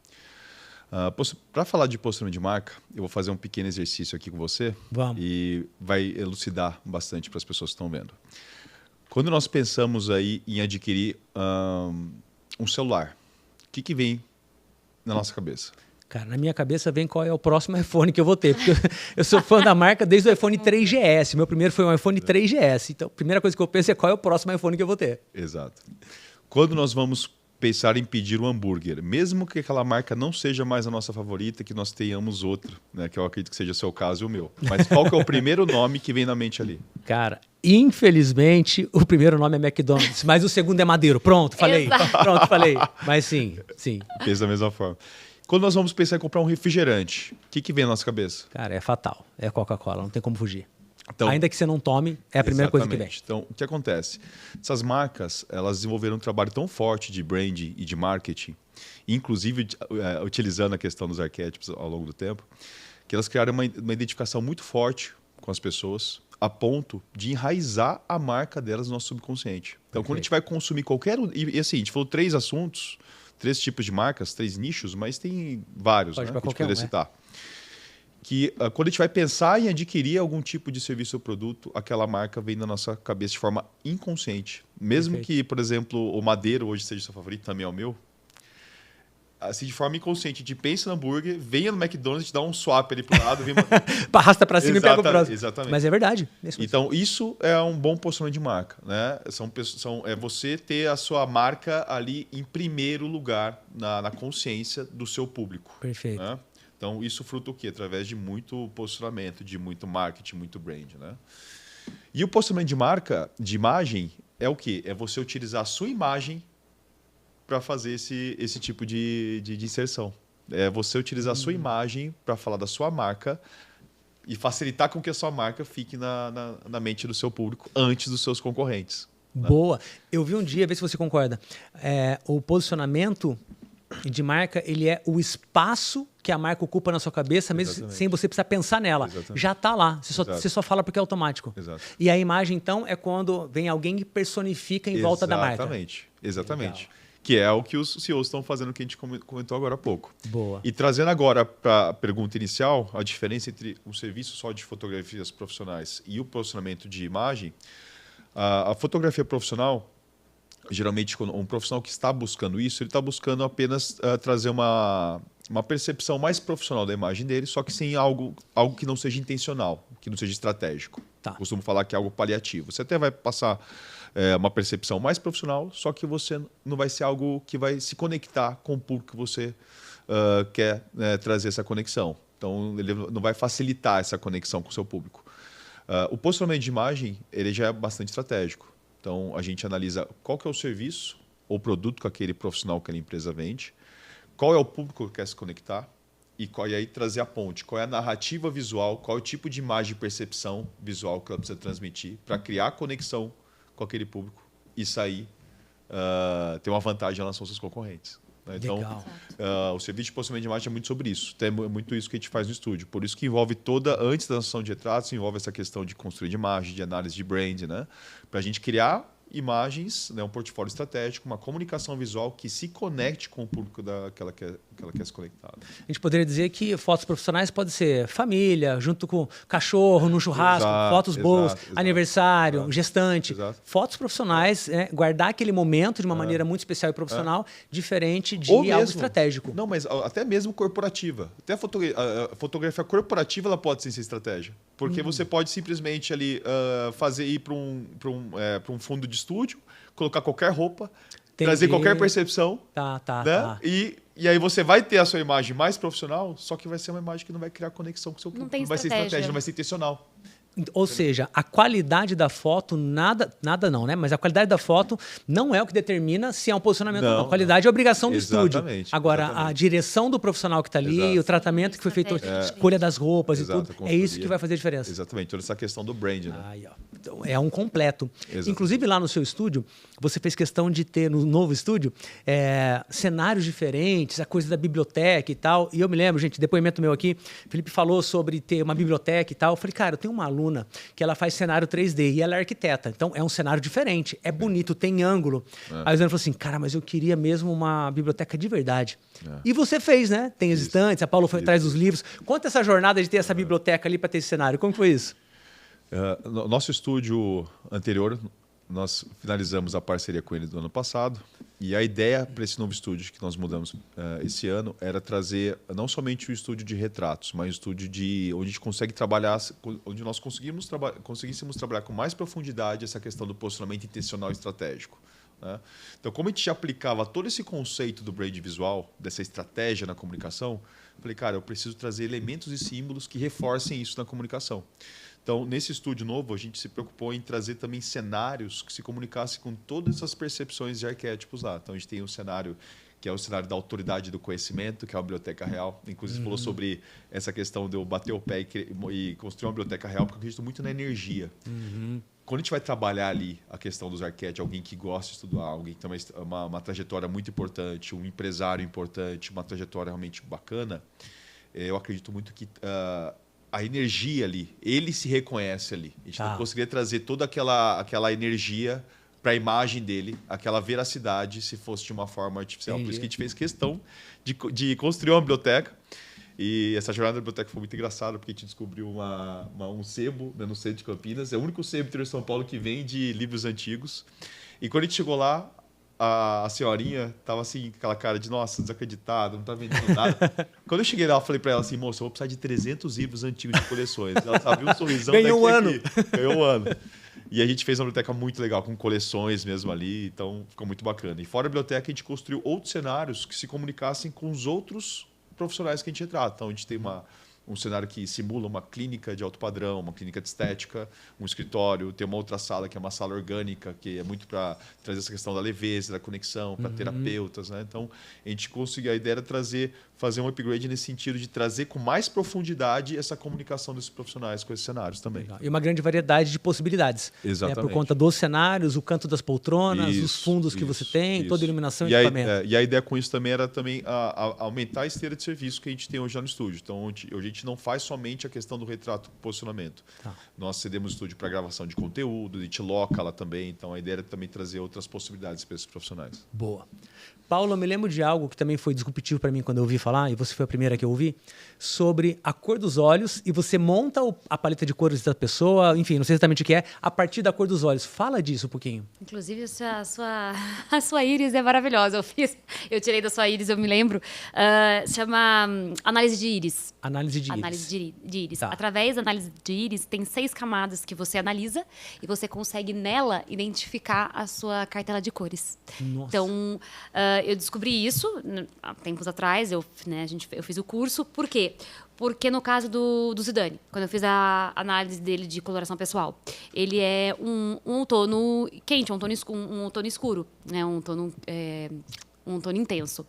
Para falar de posicionamento de marca, eu vou fazer um pequeno exercício aqui com você. Vamos. E vai elucidar bastante para as pessoas que estão vendo. Quando nós pensamos aí em adquirir um celular, o que vem na nossa cabeça? Cara, na minha cabeça vem qual é o próximo iPhone que eu vou ter. Porque eu sou fã da marca desde o iPhone 3GS. Meu primeiro foi um iPhone 3GS. Então, a primeira coisa que eu penso é qual é o próximo iPhone que eu vou ter. Exato. Quando nós vamos pensar em pedir um hambúrguer, mesmo que aquela marca não seja mais a nossa favorita, que nós tenhamos outra, né, que eu acredito que seja o seu caso e o meu. Mas qual que é o primeiro nome que vem na mente ali? Cara, infelizmente, o primeiro nome é McDonald's, mas o segundo é Madeiro. Pronto, falei. Exato. Pronto, falei. Mas sim. Pensa da mesma forma. Quando nós vamos pensar em comprar um refrigerante, o que vem na nossa cabeça? Cara, é fatal. É Coca-Cola, não tem como fugir. Então, ainda que você não tome, é a primeira coisa que vem. Então, o que acontece? Essas marcas, elas desenvolveram um trabalho tão forte de branding e de marketing, inclusive utilizando a questão dos arquétipos ao longo do tempo, que elas criaram uma identificação muito forte com as pessoas, a ponto de enraizar a marca delas no nosso subconsciente. Então, quando a gente vai consumir qualquer... E assim, a gente falou 3 assuntos, 3 tipos de marcas, 3 nichos, mas tem vários, né, que a gente poderia citar. que quando a gente vai pensar em adquirir algum tipo de serviço ou produto, aquela marca vem na nossa cabeça de forma inconsciente. Mesmo Perfeito. que, por exemplo, o Madeiro hoje seja seu favorito, também é o meu, assim, de forma inconsciente, a gente pensa no hambúrguer, venha no McDonald's, a gente dá um swap ali pro lado, vem Arrasta pra cima e pega o próximo. Exatamente. Mas é verdade. Isso mesmo. Então, isso é um bom posicionamento de marca, né? É você ter a sua marca ali em primeiro lugar na consciência do seu público. Perfeito. Né? Então, isso fruta o quê? Através de muito posicionamento, de muito marketing, muito brand, né? E o posicionamento de marca, de imagem, é o quê? É você utilizar a sua imagem para fazer esse tipo de inserção. É você utilizar a sua imagem para falar da sua marca e facilitar com que a sua marca fique na mente do seu público antes dos seus concorrentes. Boa. Eu vi um dia, vê se você concorda. O posicionamento de marca, ele é o espaço que a marca ocupa na sua cabeça, mesmo Exatamente. sem você precisar pensar nela. Exatamente. Já está lá. Exato. Você só fala porque é automático. Exato. E a imagem, então, é quando vem alguém que personifica em volta da marca. Exatamente. Legal. Que é o que os CEOs estão fazendo, que a gente comentou agora há pouco. Boa. E trazendo agora para a pergunta inicial, a diferença entre um serviço só de fotografias profissionais e o posicionamento de imagem, a fotografia profissional, geralmente um profissional que está buscando isso, ele está buscando apenas trazer uma percepção mais profissional da imagem dele, só que sem algo que não seja intencional, que não seja estratégico. Tá. Costumo falar que é algo paliativo. Você até vai passar uma percepção mais profissional, só que você não vai ser algo que vai se conectar com o público que você quer trazer essa conexão. Então, ele não vai facilitar essa conexão com o seu público. O posicionamento de imagem ele já é bastante estratégico. Então, a gente analisa qual que é o serviço ou produto que aquele profissional, aquela empresa vende, qual é o público que quer se conectar e aí trazer a ponte, qual é a narrativa visual, qual é o tipo de imagem e percepção visual que ela precisa transmitir para criar conexão com aquele público e sair, ter uma vantagem em relação aos seus concorrentes. Né? Então, o serviço de posicionamento de imagem é muito sobre isso. É muito isso que a gente faz no estúdio. Por isso que envolve antes da ação de retratos, envolve essa questão de construir de imagem, de análise de brand, né? Para a gente criar imagens, né, um portfólio estratégico, uma comunicação visual que se conecte com o público que ela quer se conectar. A gente poderia dizer que fotos profissionais pode ser família, junto com cachorro, no churrasco, fotos boas, aniversário, gestante. Exato. Fotos profissionais, guardar aquele momento de uma maneira muito especial e profissional, diferente de Ou algo mesmo, estratégico. Não, mas até mesmo corporativa. Até a fotografia corporativa ela pode ser estratégia. Porque você pode simplesmente ali ir para um fundo de estúdio, colocar qualquer roupa, trazer qualquer percepção. Né? E aí você vai ter a sua imagem mais profissional, só que vai ser uma imagem que não vai criar conexão com o seu público. Não vai ser estratégia, não vai ser intencional. Ou seja, a qualidade da foto, nada não, né? Mas a qualidade da foto não é o que determina se é um posicionamento ou não. A qualidade é a obrigação do estúdio. Agora, a direção do profissional que está ali, o tratamento que foi feito, a escolha das roupas e tudo, é isso que vai fazer a diferença. Exatamente, toda essa questão do brand, né? Aí, ó. Então, é um completo. Exatamente. Inclusive, lá no seu estúdio, você fez questão de ter, no novo estúdio, cenários diferentes, a coisa da biblioteca e tal. E eu me lembro, gente, depoimento meu aqui, Felipe falou sobre ter uma biblioteca e tal. Eu falei, cara, eu tenho uma aluna que ela faz cenário 3D e ela é arquiteta. Então, é um cenário diferente. É bonito, tem ângulo. Aí o Zé falou assim, cara, mas eu queria mesmo uma biblioteca de verdade. E você fez, né? Tem as estantes, a Paulo foi atrás dos livros. Conta essa jornada de ter essa biblioteca ali para ter esse cenário. Como foi isso? No nosso estúdio anterior, nós finalizamos a parceria com ele do ano passado. E a ideia para esse novo estúdio que nós mudamos esse ano era trazer não somente o estúdio de retratos, mas o estúdio onde a gente consegue trabalhar, onde nós conseguíssemos trabalhar com mais profundidade essa questão do posicionamento intencional e estratégico. Né? Então, como a gente aplicava todo esse conceito do brand visual, dessa estratégia na comunicação, eu falei, cara, eu preciso trazer elementos e símbolos que reforcem isso na comunicação. Então, nesse estúdio novo, a gente se preocupou em trazer também cenários que se comunicassem com todas essas percepções de arquétipos lá. Então, a gente tem um cenário que é o cenário da autoridade do conhecimento, que é a biblioteca real. Inclusive, falou sobre essa questão de eu bater o pé e construir uma biblioteca real, porque eu acredito muito na energia. Quando a gente vai trabalhar ali a questão dos arquétipos, alguém que gosta de estudar, alguém que tem uma trajetória muito importante, um empresário importante, uma trajetória realmente bacana, eu acredito muito que a energia ali, ele se reconhece ali. A gente não conseguiria trazer toda aquela energia para a imagem dele, aquela veracidade, se fosse de uma forma artificial. Por isso que a gente fez questão de construir uma biblioteca E essa jornada da biblioteca foi muito engraçada, porque a gente descobriu um sebo, né, no centro de Campinas. É o único sebo do interior de São Paulo que vende livros antigos. E quando a gente chegou lá, a senhorinha tava assim, com aquela cara de, nossa, desacreditada, não tá vendendo nada. Quando eu cheguei lá, eu falei para ela assim, moça, eu vou precisar de 300 livros antigos de coleções. Ela abriu um sorrisão Ganhou um ano. Ganhou um ano. E a gente fez uma biblioteca muito legal, com coleções mesmo ali, então ficou muito bacana. E fora a biblioteca, a gente construiu outros cenários que se comunicassem com os outros profissionais que a gente retrata. Então, a gente tem um cenário que simula uma clínica de alto padrão, uma clínica de estética, um escritório, tem uma outra sala que é uma sala orgânica, que é muito para trazer essa questão da leveza, da conexão, para terapeutas, né? Então, a gente conseguiu, a ideia era fazer um upgrade nesse sentido de trazer com mais profundidade essa comunicação desses profissionais com esses cenários também. Legal. E uma grande variedade de possibilidades. Exatamente. Por conta dos cenários, o canto das poltronas, Isso, os fundos que você tem, toda a iluminação e equipamento. E a ideia com isso também era aumentar a esteira de serviço que a gente tem hoje lá no estúdio. Então, hoje a gente não faz somente a questão do retrato posicionamento. Tá. Nós cedemos o estúdio para gravação de conteúdo, a gente loca lá também. Então, a ideia era também trazer outras possibilidades para esses profissionais. Boa. Paulo, eu me lembro de algo que também foi disruptivo para mim quando eu ouvi falar, e você foi a primeira que eu ouvi, sobre a cor dos olhos, e você monta a paleta de cores da pessoa, enfim, não sei exatamente o que é, a partir da cor dos olhos. Fala disso um pouquinho. Inclusive, a sua íris é maravilhosa. Eu tirei da sua íris, eu me lembro. Chama análise de íris. Análise de íris. Análise de íris. Tá. Através da análise de íris, tem 6 camadas que você analisa e você consegue, nela, identificar a sua cartela de cores. Nossa. Então, eu descobri isso há tempos atrás, eu fiz o curso. Por quê? Porque no caso do Zidane, quando eu fiz a análise dele de coloração pessoal, ele é um outono quente, um outono escuro, né? um outono intenso.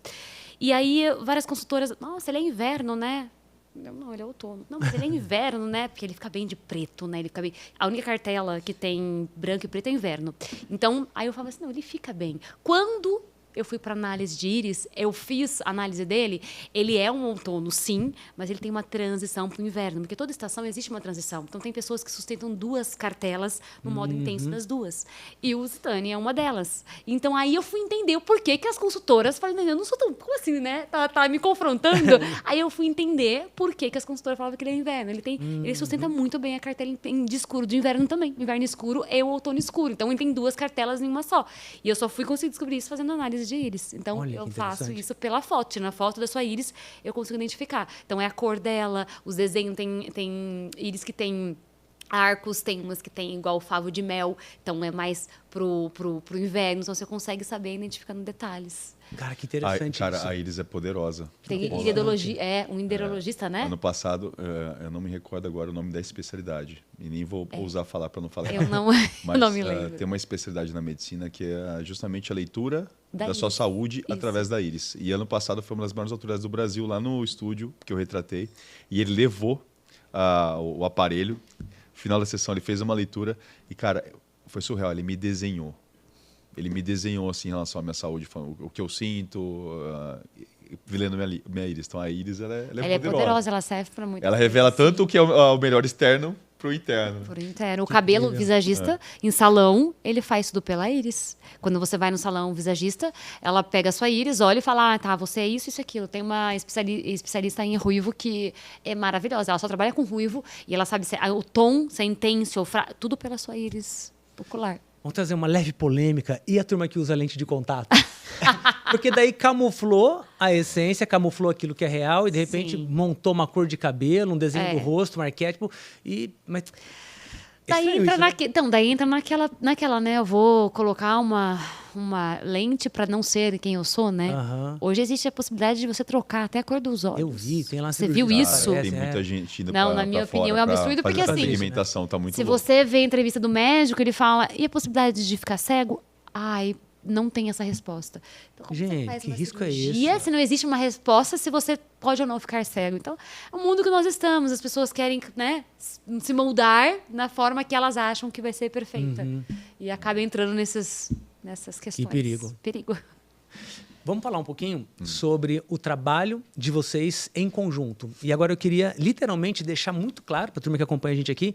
E aí, várias consultoras, nossa, ele é inverno, né? Não, ele é outono. Não, mas ele é inverno, né? Porque ele fica bem de preto, né? Ele fica bem... A única cartela que tem branco e preto é inverno. Então, aí eu falava assim, não, ele fica bem. Quando eu fui para análise de íris, eu fiz a análise dele, ele é um outono, sim, mas ele tem uma transição para o inverno, porque toda estação existe uma transição. Então, tem pessoas que sustentam 2 cartelas no modo intenso das 2. E o Zidane é uma delas. Então, aí eu fui entender o porquê que as consultoras falavam, eu não sou tão... Como assim, né? Tá me confrontando. Aí eu fui entender por que as consultoras falavam que ele é inverno. Ele sustenta muito bem a cartela de escuro do inverno também. Inverno escuro e o outono escuro. Então, ele tem 2 cartelas em uma só. E eu só fui conseguir descobrir isso fazendo análise de íris. Então, olha, eu faço isso pela foto. Na foto da sua íris, eu consigo identificar. Então, é a cor dela, os desenhos. Tem íris que tem arcos, tem umas que tem igual o favo de mel. Então, é mais pro inverno. Então, você consegue saber identificando detalhes. Cara, que interessante isso. Cara, a íris é poderosa. Tem um iridologista, né? Ano passado, eu não me recordo agora o nome da especialidade. E nem vou ousar falar para não falar. Eu não me lembro. Tem uma especialidade na medicina que é justamente a leitura da sua saúde através da íris. E ano passado foi uma das maiores autoridades do Brasil lá no estúdio, que eu retratei. E ele levou o aparelho. No final da sessão, ele fez uma leitura. E, cara, foi surreal. Ele me desenhou. Ele me desenhou assim, em relação à minha saúde, o que eu sinto, lendo minha íris. Então, a íris ela é poderosa. Ela serve para muito. Ela revela tanto o que é o melhor externo para o interno. O cabelo visagista em salão, ele faz tudo pela íris. Quando você vai no salão visagista, ela pega a sua íris, olha e fala, tá, você é isso, isso e aquilo. Tem uma especialista em ruivo que é maravilhosa. Ela só trabalha com ruivo e ela sabe o tom, se é intenso ou fraco, tudo pela sua íris ocular. Vamos trazer uma leve polêmica. E a turma que usa lente de contato? Porque daí camuflou a essência, camuflou aquilo que é real e, de repente, montou uma cor de cabelo, um desenho do rosto, um arquétipo. Mas daí entra naquela, né? Eu vou colocar uma lente para não ser quem eu sou, né? Hoje existe a possibilidade de você trocar até a cor dos olhos. Eu vi, tem lá. Você viu isso? Tem muita gente indo na minha opinião, é um absurdo, porque assim, segmentação tá muito se louco. você vê a entrevista do médico, ele fala, e a possibilidade de ficar cego? Ai, não tem essa resposta. Então, gente, que risco é esse? Se não existe uma resposta, se você pode ou não ficar cego. Então, é o mundo que nós estamos. As pessoas querem, né, se moldar na forma que elas acham que vai ser perfeita. E acaba entrando nessas questões. Que perigo. Vamos falar um pouquinho sobre o trabalho de vocês em conjunto. E agora eu queria literalmente deixar muito claro para a turma que acompanha a gente aqui,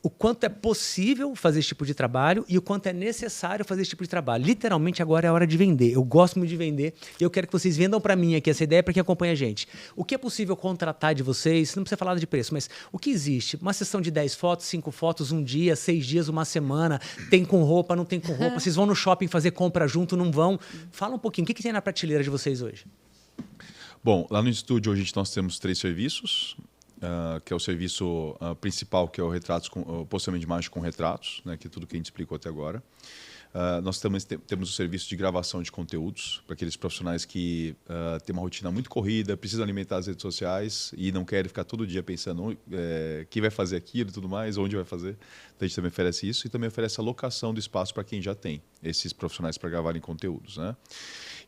o quanto é possível fazer esse tipo de trabalho e o quanto é necessário fazer esse tipo de trabalho. Literalmente, agora é a hora de vender. Eu gosto muito de vender e eu quero que vocês vendam para mim aqui essa ideia para quem acompanha a gente. O que é possível contratar de vocês? Não precisa falar de preço, mas o que existe? Uma sessão de 10 fotos, 5 fotos, um dia, 6 dias, uma semana, tem com roupa, não tem com roupa, vocês vão no shopping fazer compra junto, não vão? Fala um pouquinho, o que tem na prateleira de vocês hoje? Bom, lá no estúdio hoje nós temos 3 serviços, que é o serviço principal, que é o posicionamento de imagem com retratos, né, que é tudo que a gente explicou até agora. Nós temos o serviço de gravação de conteúdos para aqueles profissionais que têm uma rotina muito corrida, precisam alimentar as redes sociais e não querem ficar todo dia pensando quem vai fazer aquilo e tudo mais, onde vai fazer. Então a gente também oferece isso e também oferece a locação do espaço para quem já tem esses profissionais para gravarem conteúdos, né?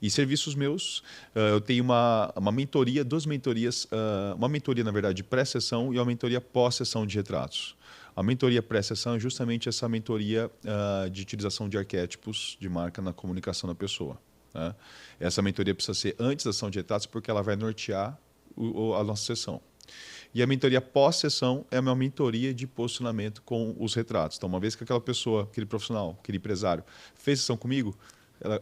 E serviços meus, eu tenho uma mentoria, 2 mentorias, uma mentoria, na verdade, de pré-sessão e uma mentoria pós-sessão de retratos. A mentoria pré-sessão é justamente essa mentoria de utilização de arquétipos de marca na comunicação da pessoa, né? Essa mentoria precisa ser antes da sessão de retratos porque ela vai nortear a nossa sessão. E a mentoria pós-sessão é uma mentoria de posicionamento com os retratos. Então, uma vez que aquela pessoa, aquele profissional, aquele empresário fez sessão comigo,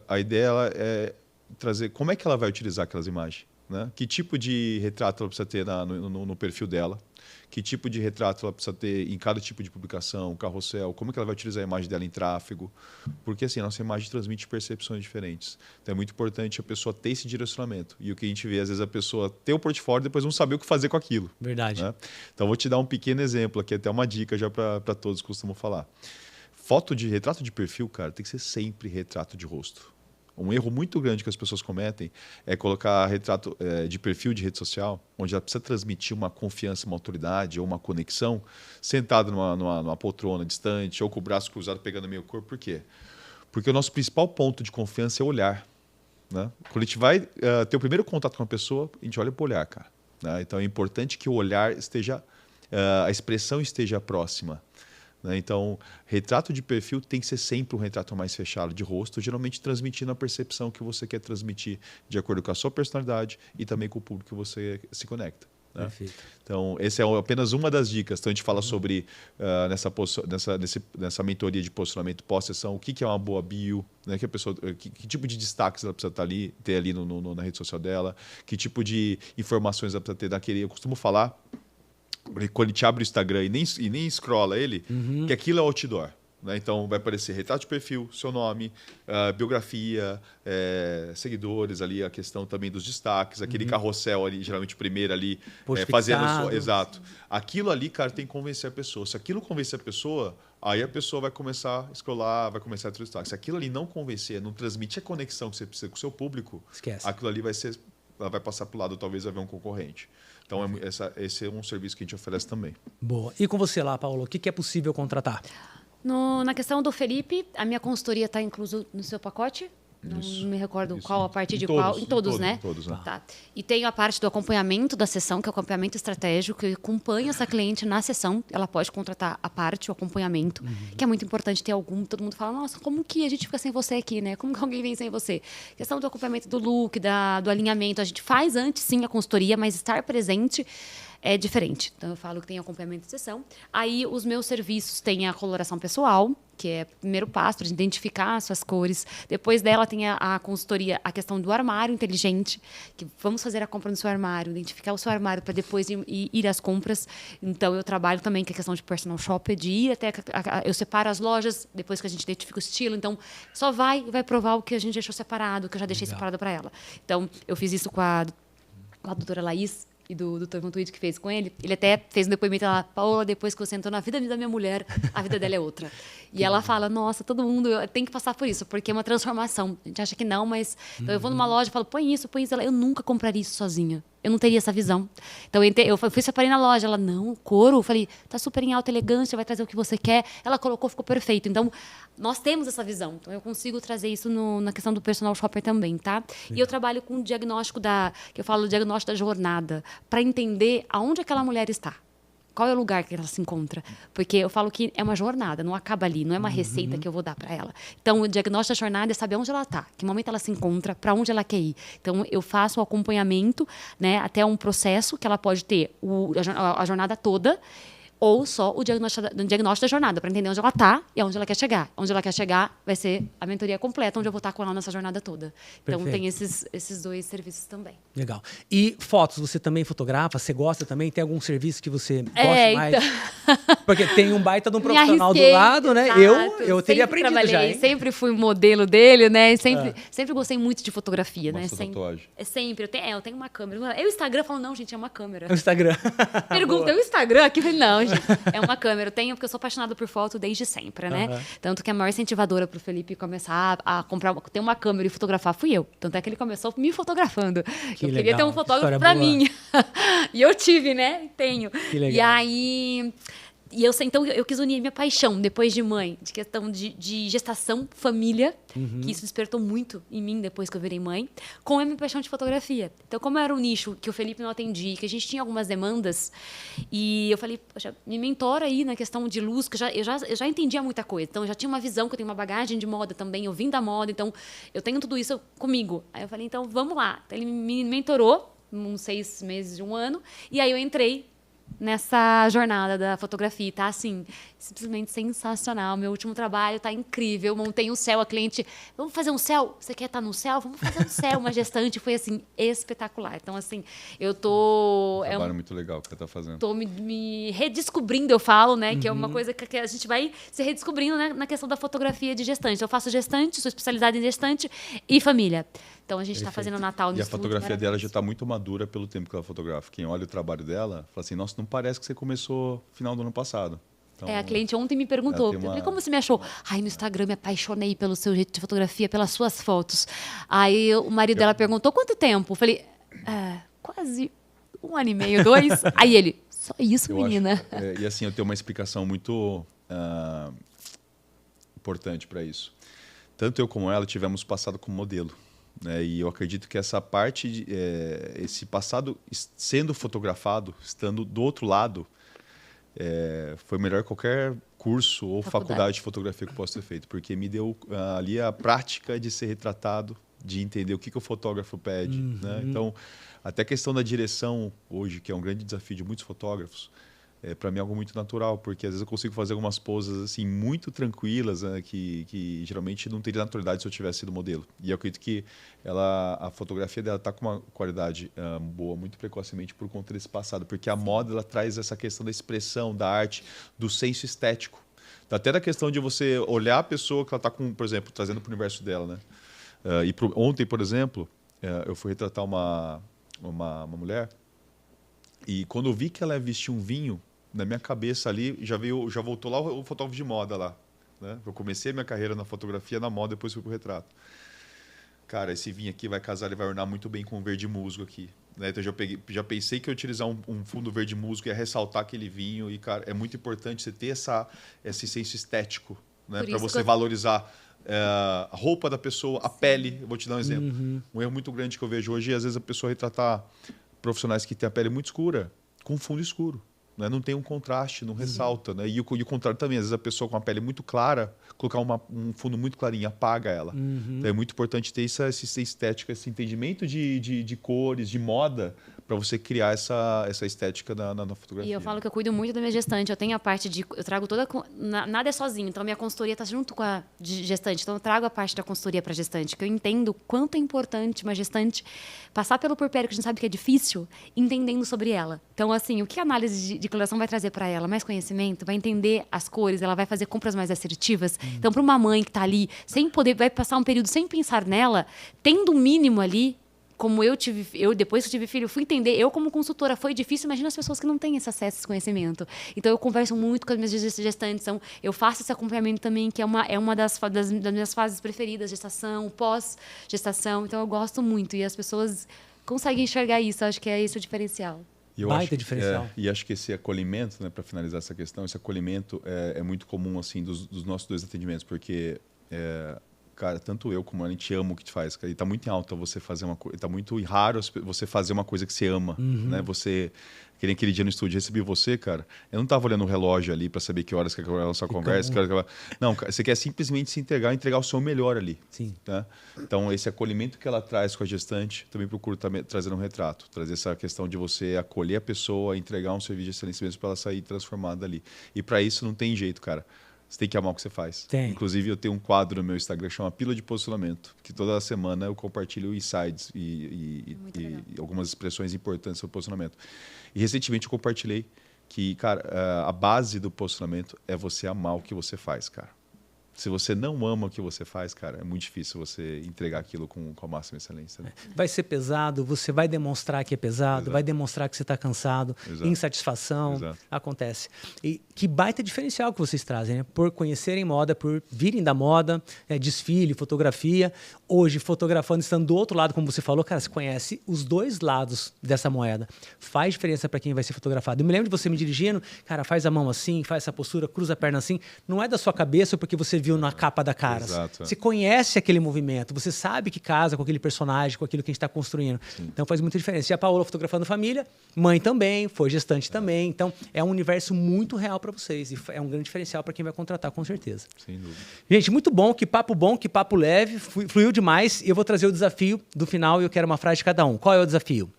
a ideia é trazer como é que ela vai utilizar aquelas imagens, né? Que tipo de retrato ela precisa ter no perfil dela, que tipo de retrato ela precisa ter em cada tipo de publicação, carrossel, como é que ela vai utilizar a imagem dela em tráfego, porque assim, a nossa imagem transmite percepções diferentes. Então é muito importante a pessoa ter esse direcionamento. E o que a gente vê, às vezes, a pessoa ter o portfólio e depois não saber o que fazer com aquilo. Verdade. Né? Então vou te dar um pequeno exemplo aqui, até uma dica já para todos que costumam falar. Retrato de perfil, cara, tem que ser sempre retrato de rosto. Um erro muito grande que as pessoas cometem é colocar retrato de perfil de rede social, onde ela precisa transmitir uma confiança, uma autoridade ou uma conexão, sentado numa poltrona distante ou com o braço cruzado pegando meio corpo. Por quê? Porque o nosso principal ponto de confiança é o olhar, né? Quando a gente vai ter o primeiro contato com a pessoa, a gente olha para o olhar, cara, né? Então é importante que o olhar esteja, a expressão esteja próxima. Então, retrato de perfil tem que ser sempre um retrato mais fechado de rosto, geralmente transmitindo a percepção que você quer transmitir de acordo com a sua personalidade e também com o público que você se conecta. Né? Perfeito. Então, essa é apenas uma das dicas. Então, a gente fala sobre, nessa mentoria de posicionamento pós-sessão, o que é uma boa bio, né? Que tipo de destaques ela precisa ter ali na rede social dela, que tipo de informações ela precisa ter naquele. Eu costumo falar, quando a gente abre o Instagram e nem scrolla ele, que aquilo é outdoor. Né? Então vai aparecer retrato de perfil, seu nome, biografia, seguidores ali, a questão também dos destaques, aquele carrossel ali, geralmente o primeiro ali, fazendo exato. Aquilo ali, cara, tem que convencer a pessoa. Se aquilo convencer a pessoa, aí a pessoa vai começar a scrollar, vai começar a ter destaque. Se aquilo ali não convencer, não transmitir a conexão que você precisa com o seu público, esquece. Aquilo ali ela vai passar para o lado, talvez vai ver um concorrente. Então, esse é um serviço que a gente oferece também. Boa. E com você lá, Paulo, o que é possível contratar? Na questão do Felipe, a minha consultoria está incluso no seu pacote? Não me recordo qual, a partir de qual. Em todos, né? Em todos, né? Tá. E tem a parte do acompanhamento da sessão, que é o acompanhamento estratégico, que acompanha essa cliente na sessão. Ela pode contratar a parte, o acompanhamento, que é muito importante ter algum. Todo mundo fala, nossa, como que a gente fica sem você aqui, né? Como que alguém vem sem você? Questão do acompanhamento do look, do alinhamento. A gente faz antes, sim, a consultoria, mas estar presente é diferente. Então, eu falo que tem acompanhamento de sessão. Aí, os meus serviços têm a coloração pessoal, que é o primeiro passo, de identificar as suas cores. Depois dela, tem a consultoria, a questão do armário inteligente, que vamos fazer a compra no seu armário, identificar o seu armário para depois ir às compras. Então, eu trabalho também com a questão de personal shopper, de ir até... Eu separo as lojas, depois que a gente identifica o estilo. Então, só vai provar o que a gente deixou separado, o que eu já deixei separado para ela. Então, eu fiz isso com a doutora Laís, e do Dr. Von Tweed, que fez com ele. Ele até fez um depoimento lá, Paola, depois que você entrou na vida da minha mulher, a vida dela é outra. E ela fala, nossa, todo mundo tem que passar por isso, porque é uma transformação. A gente acha que não, mas... Então, eu vou numa loja e falo, põe isso. Ela, eu nunca compraria isso sozinha. Eu não teria essa visão. Então, eu fui separei na loja. Ela, não, couro. Eu falei, tá super em alta elegância, vai trazer o que você quer. Ela colocou, ficou perfeito. Então, nós temos essa visão. Então, eu consigo trazer isso na questão do personal shopper também, tá? Sim. E eu trabalho com o diagnóstico que eu falo, o diagnóstico da jornada, para entender aonde aquela mulher está. Qual é o lugar que ela se encontra? Porque eu falo que é uma jornada, não acaba ali, não é uma receita que eu vou dar para ela. Então, o diagnóstico da jornada é saber onde ela está, que momento ela se encontra, para onde ela quer ir. Então, eu faço o acompanhamento, né, até um processo que ela pode ter a jornada toda, ou só o diagnóstico da jornada, para entender onde ela está e aonde ela quer chegar. Onde ela quer chegar vai ser a mentoria completa, onde eu vou estar com ela nessa jornada toda. Então, Perfeito. tem esses 2 serviços também. Legal. E fotos, você também fotografa? Você gosta também? Tem algum serviço que você gosta mais? Então... Porque tem um baita de um Me profissional do arrisquei, lado, né? exato. Eu teria Sempre aprendido já, hein? Sempre fui modelo dele, né? Sempre gostei muito de fotografia, né? Mostra a tatuagem. Sempre. Eu tenho uma câmera. Eu, o Instagram, falo, não, gente, é uma câmera. O Instagram. Pergunta, o Instagram aqui? Eu falei, não, gente, é uma câmera. Eu tenho, porque eu sou apaixonada por foto desde sempre, né? Tanto que a maior incentivadora pro Felipe começar a comprar, ter uma câmera e fotografar fui eu. Tanto é que ele começou me fotografando. Eu queria ter um fotógrafo pra mim. E eu tive, né? Tenho. Que legal. E aí... Então, eu quis unir minha paixão, depois de mãe, de questão de gestação, família, que isso despertou muito em mim depois que eu virei mãe, com a minha paixão de fotografia. Então, como era um nicho que o Felipe não atendia, que a gente tinha algumas demandas, e eu falei, poxa, me mentora aí na questão de luz, que eu já entendia muita coisa. Então, eu já tinha uma visão, que eu tenho uma bagagem de moda também, eu vim da moda, então, eu tenho tudo isso comigo. Aí eu falei, então, vamos lá. Então, ele me mentorou, uns 6 meses de 1 ano, e aí eu entrei nessa jornada da fotografia, tá assim, simplesmente sensacional. Meu último trabalho tá incrível. Montei um céu, a cliente, vamos fazer um céu? Você quer estar no céu? Vamos fazer um céu, uma gestante. Foi assim, espetacular. Então, assim, eu tô... Um trabalho muito legal que você tá fazendo. Tô me redescobrindo, eu falo, né? Que é uma coisa que a gente vai se redescobrindo, né, na questão da fotografia de gestante. Eu faço gestante, sou especializada em gestante e família. Então, a gente está fazendo Natal no E a estúdio, fotografia dela maravilhoso. já está muito madura pelo tempo que ela fotografa. Quem olha o trabalho dela, fala assim, nossa, não parece que você começou final do ano passado. Então, A cliente ontem me perguntou, eu falei, como você me achou? Ai, no Instagram me apaixonei pelo seu jeito de fotografia, pelas suas fotos. Aí o marido dela perguntou, quanto tempo? Eu falei, quase 1 ano e meio, 2. Aí ele, só isso, menina. E assim, eu tenho uma explicação muito importante para isso. Tanto eu como ela tivemos passado como modelo. Né? E eu acredito que essa parte, esse passado sendo fotografado, estando do outro lado, foi melhor que qualquer curso ou faculdade de fotografia que eu possa ter feito, porque me deu ali a prática de ser retratado, de entender o que o fotógrafo pede. Né? Então, até a questão da direção hoje, que é um grande desafio de muitos fotógrafos, para mim é algo muito natural, porque às vezes eu consigo fazer algumas poses assim muito tranquilas, né, que geralmente não teria naturalidade se eu tivesse sido modelo. E eu acredito que a fotografia dela está com uma qualidade boa muito precocemente por conta desse passado, porque a moda ela traz essa questão da expressão, da arte, do senso estético. Até da questão de você olhar a pessoa que ela está, por exemplo, trazendo para o universo dela. Né? Ontem, por exemplo, eu fui retratar uma mulher, e quando eu vi que ela vestia um vinho, na minha cabeça ali, já voltou lá o fotógrafo de moda lá. Né? Eu comecei a minha carreira na fotografia, na moda, depois fui pro retrato. Cara, esse vinho aqui vai casar, ele vai ornar muito bem com o verde musgo aqui. Né? Então já pensei que eu ia utilizar um fundo verde musgo e ia ressaltar aquele vinho. E, cara, é muito importante você ter esse senso estético, né? Para você valorizar a roupa da pessoa, a pele. Eu vou te dar um exemplo. Um erro muito grande que eu vejo hoje é, às vezes, a pessoa retratar profissionais que têm a pele muito escura com fundo escuro. Né? Não tem um contraste, não ressalta. Né? E o contrário também, às vezes a pessoa com a pele muito clara, colocar um fundo muito clarinho, apaga ela. Então é muito importante ter essa estética, esse entendimento de cores, de moda, para você criar essa estética na fotografia. E eu falo que eu cuido muito da minha gestante. Eu tenho a parte eu trago toda... Nada é sozinho. Então, a minha consultoria está junto com a gestante. Então, eu trago a parte da consultoria para a gestante, que eu entendo quanto é importante uma gestante passar pelo puerpério, que a gente sabe que é difícil, entendendo sobre ela. Então, assim, o que a análise de coloração vai trazer para ela? Mais conhecimento, vai entender as cores, ela vai fazer compras mais assertivas. Então, para uma mãe que está ali, sem poder, vai passar um período sem pensar nela, tendo um mínimo ali, como depois que eu tive filho, fui entender, eu como consultora, foi difícil, imagina as pessoas que não têm esse acesso, esse conhecimento. Então, eu converso muito com as minhas gestantes, então, eu faço esse acompanhamento também, que é uma das minhas fases preferidas, gestação, pós-gestação, então eu gosto muito, e as pessoas conseguem enxergar isso, acho que é esse o diferencial. Baita diferencial. E acho que esse acolhimento, né, para finalizar essa questão, esse acolhimento é muito comum assim dos nossos 2 atendimentos, porque cara, tanto eu como a gente ama o que te faz, cara. E tá muito em alta você fazer uma coisa, tá muito raro você fazer uma coisa que você ama, né? Você, que nem aquele dia no estúdio, recebi você, cara. Eu não tava olhando o relógio ali para saber que horas que era a nossa conversa. Não, cara, você quer simplesmente se entregar o seu melhor ali. Sim. Tá? Então, esse acolhimento que ela traz com a gestante, também procuro trazer um retrato. Trazer essa questão de você acolher a pessoa, entregar um serviço de excelência mesmo para ela sair transformada ali. E para isso não tem jeito, cara. Você tem que amar o que você faz. Tem. Inclusive, eu tenho um quadro no meu Instagram que chama Pílula de Posicionamento, que toda semana eu compartilho insights e algumas expressões importantes sobre posicionamento. E recentemente eu compartilhei que, cara, a base do posicionamento é você amar o que você faz, cara. Se você não ama o que você faz, cara, é muito difícil você entregar aquilo com a máxima excelência. Né? Vai ser pesado, você vai demonstrar que é pesado, Exato. vai demonstrar que você está cansado, Exato. insatisfação, Exato. acontece. E que baita diferencial que vocês trazem, né? Por conhecerem moda, por virem da moda, desfile, fotografia. Hoje, fotografando, estando do outro lado, como você falou, cara, você conhece os dois lados dessa moeda. Faz diferença para quem vai ser fotografado. Eu me lembro de você me dirigindo, cara, faz a mão assim, faz essa postura, cruza a perna assim. Não é da sua cabeça porque você viu na capa da Caras. Exato. Você conhece aquele movimento, você sabe que casa com aquele personagem, com aquilo que a gente está construindo. Sim. Então faz muita diferença. E a Paola fotografando família, mãe também, foi gestante também. Então é um universo muito real para vocês. E é um grande diferencial para quem vai contratar, com certeza. Sem dúvida. Gente, muito bom, que papo leve, fluiu demais. E eu vou trazer o desafio do final e eu quero uma frase de cada um. Qual é o desafio?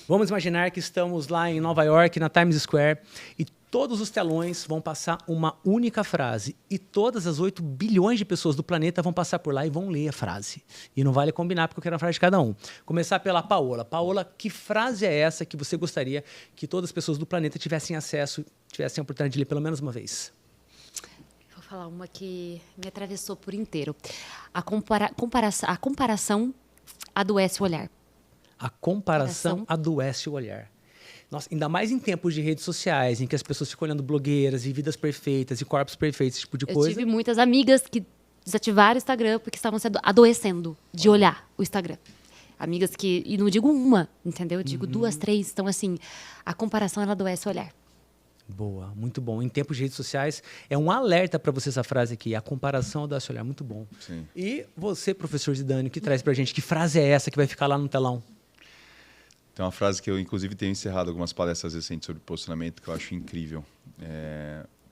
Vamos imaginar que estamos lá em Nova York, na Times Square, e todos os telões vão passar uma única frase. E todas as 8 bilhões de pessoas do planeta vão passar por lá e vão ler a frase. E não vale combinar, porque eu quero uma frase de cada um. Começar pela Paola. Paola, que frase é essa que você gostaria que todas as pessoas do planeta tivessem acesso, tivessem a oportunidade de ler pelo menos uma vez? Vou falar uma que me atravessou por inteiro. A comparação adoece o olhar. A comparação adoece o olhar. Nossa, ainda mais em tempos de redes sociais, em que as pessoas ficam olhando blogueiras e vidas perfeitas e corpos perfeitos, esse tipo de coisa. Eu tive muitas amigas que desativaram o Instagram porque estavam se adoecendo de olhar o Instagram. Amigas que... E não digo uma, entendeu? Eu digo 2, 3. Então, assim, a comparação, ela adoece o olhar. Boa, muito bom. Em tempos de redes sociais, é um alerta para você essa frase aqui. A comparação adoece o olhar, muito bom. Sim. E você, professor Zidane, que traz pra gente? Que frase é essa que vai ficar lá no telão? Tem uma frase que eu, inclusive, tenho encerrado algumas palestras recentes sobre posicionamento que eu acho incrível.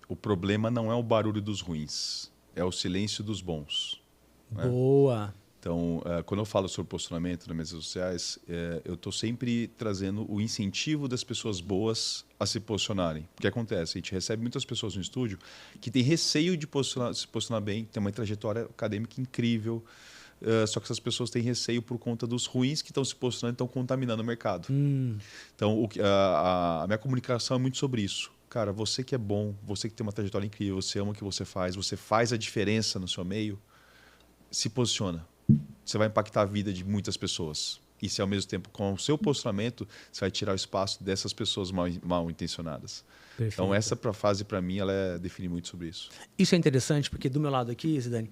O problema não é o barulho dos ruins, é o silêncio dos bons. Né? Boa. Então, quando eu falo sobre posicionamento nas mídias sociais, eu estou sempre trazendo o incentivo das pessoas boas a se posicionarem. O que acontece? A gente recebe muitas pessoas no estúdio que têm receio de se posicionar bem, tem uma trajetória acadêmica incrível, só que essas pessoas têm receio por conta dos ruins que estão se posicionando e estão contaminando o mercado. Então, a minha comunicação é muito sobre isso. Cara, você que é bom, você que tem uma trajetória incrível, você ama o que você faz a diferença no seu meio, se posiciona. Você vai impactar a vida de muitas pessoas. E se ao mesmo tempo, com o seu posicionamento, você vai tirar o espaço dessas pessoas mal intencionadas. Perfeito. Então, essa fase, para mim, ela define muito sobre isso. Isso é interessante, porque do meu lado aqui, Zidane,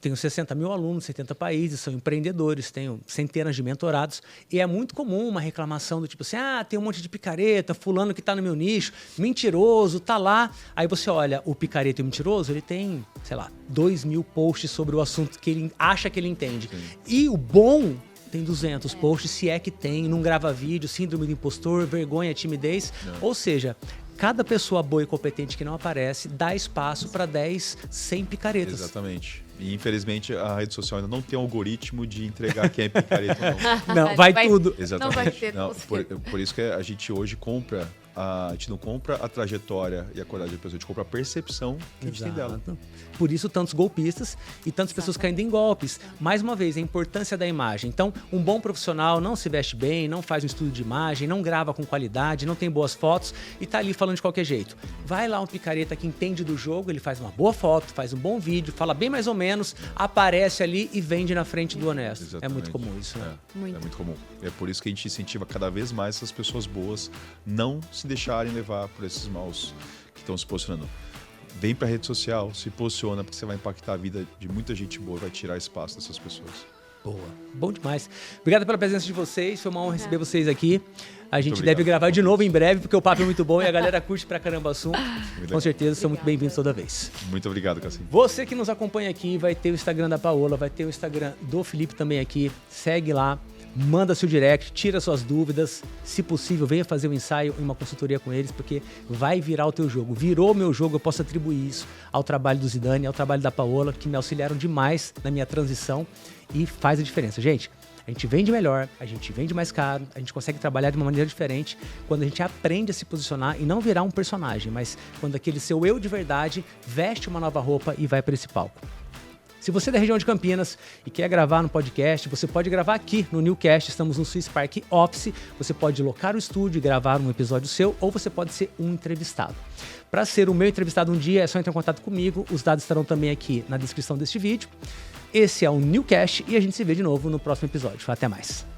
tenho 60 mil alunos, 70 países, são empreendedores, tenho centenas de mentorados, e é muito comum uma reclamação do tipo assim, tem um monte de picareta, fulano que está no meu nicho, mentiroso, tá lá. Aí você olha, o picareta e o mentiroso, ele tem, sei lá, 2.000 posts sobre o assunto que ele acha que ele entende. Sim. E o bom tem 200 posts, se é que tem, não grava vídeo, síndrome do impostor, vergonha, timidez, ou seja... Cada pessoa boa e competente que não aparece dá espaço para 10, 100 picaretas. Exatamente. E, infelizmente, a rede social ainda não tem um algoritmo de entregar quem é picareta ou não. Não, vai tudo. Exatamente. Não vai ter. Não, por isso que a gente hoje compra, a gente não compra a trajetória e a coragem da pessoa, a gente compra a percepção que a gente tem dela. Por isso, tantos golpistas e tantas pessoas caindo em golpes. Mais uma vez, a importância da imagem. Então, um bom profissional não se veste bem, não faz um estudo de imagem, não grava com qualidade, não tem boas fotos e tá ali falando de qualquer jeito. Vai lá um picareta que entende do jogo, ele faz uma boa foto, faz um bom vídeo, fala bem mais ou menos, aparece ali e vende na frente do honesto. Exatamente. É muito comum isso, né? É muito comum. É por isso que a gente incentiva cada vez mais essas pessoas boas não se deixarem levar por esses maus que estão se posicionando. Vem para a rede social, se posiciona, porque você vai impactar a vida de muita gente boa e vai tirar espaço dessas pessoas. Boa. Bom demais. Obrigado pela presença de vocês. Foi uma honra receber vocês aqui. A gente obrigado deve gravar pelo de novo convite. em breve, porque o papo é muito bom e a galera curte pra caramba o assunto. Com certeza, são muito bem-vindos toda vez. Muito obrigado, Cassim. Você que nos acompanha aqui, vai ter o Instagram da Paola, vai ter o Instagram do Felipe também aqui. Segue lá, manda seu direct, tira suas dúvidas. Se possível, venha fazer um ensaio em uma consultoria com eles, porque vai virar o teu jogo. Virou o meu jogo, eu posso atribuir isso ao trabalho do Zidane, ao trabalho da Paola, que me auxiliaram demais na minha transição e faz a diferença. Gente, a gente vende melhor, a gente vende mais caro, a gente consegue trabalhar de uma maneira diferente quando a gente aprende a se posicionar e não virar um personagem, mas quando aquele seu eu de verdade veste uma nova roupa e vai para esse palco. Se você é da região de Campinas e quer gravar no podcast, você pode gravar aqui no Newcast, estamos no Swiss Park Office, você pode locar o estúdio e gravar um episódio seu, ou você pode ser um entrevistado. Para ser o meu entrevistado um dia, é só entrar em contato comigo, os dados estarão também aqui na descrição deste vídeo. Esse é o Newcast e a gente se vê de novo no próximo episódio. Até mais!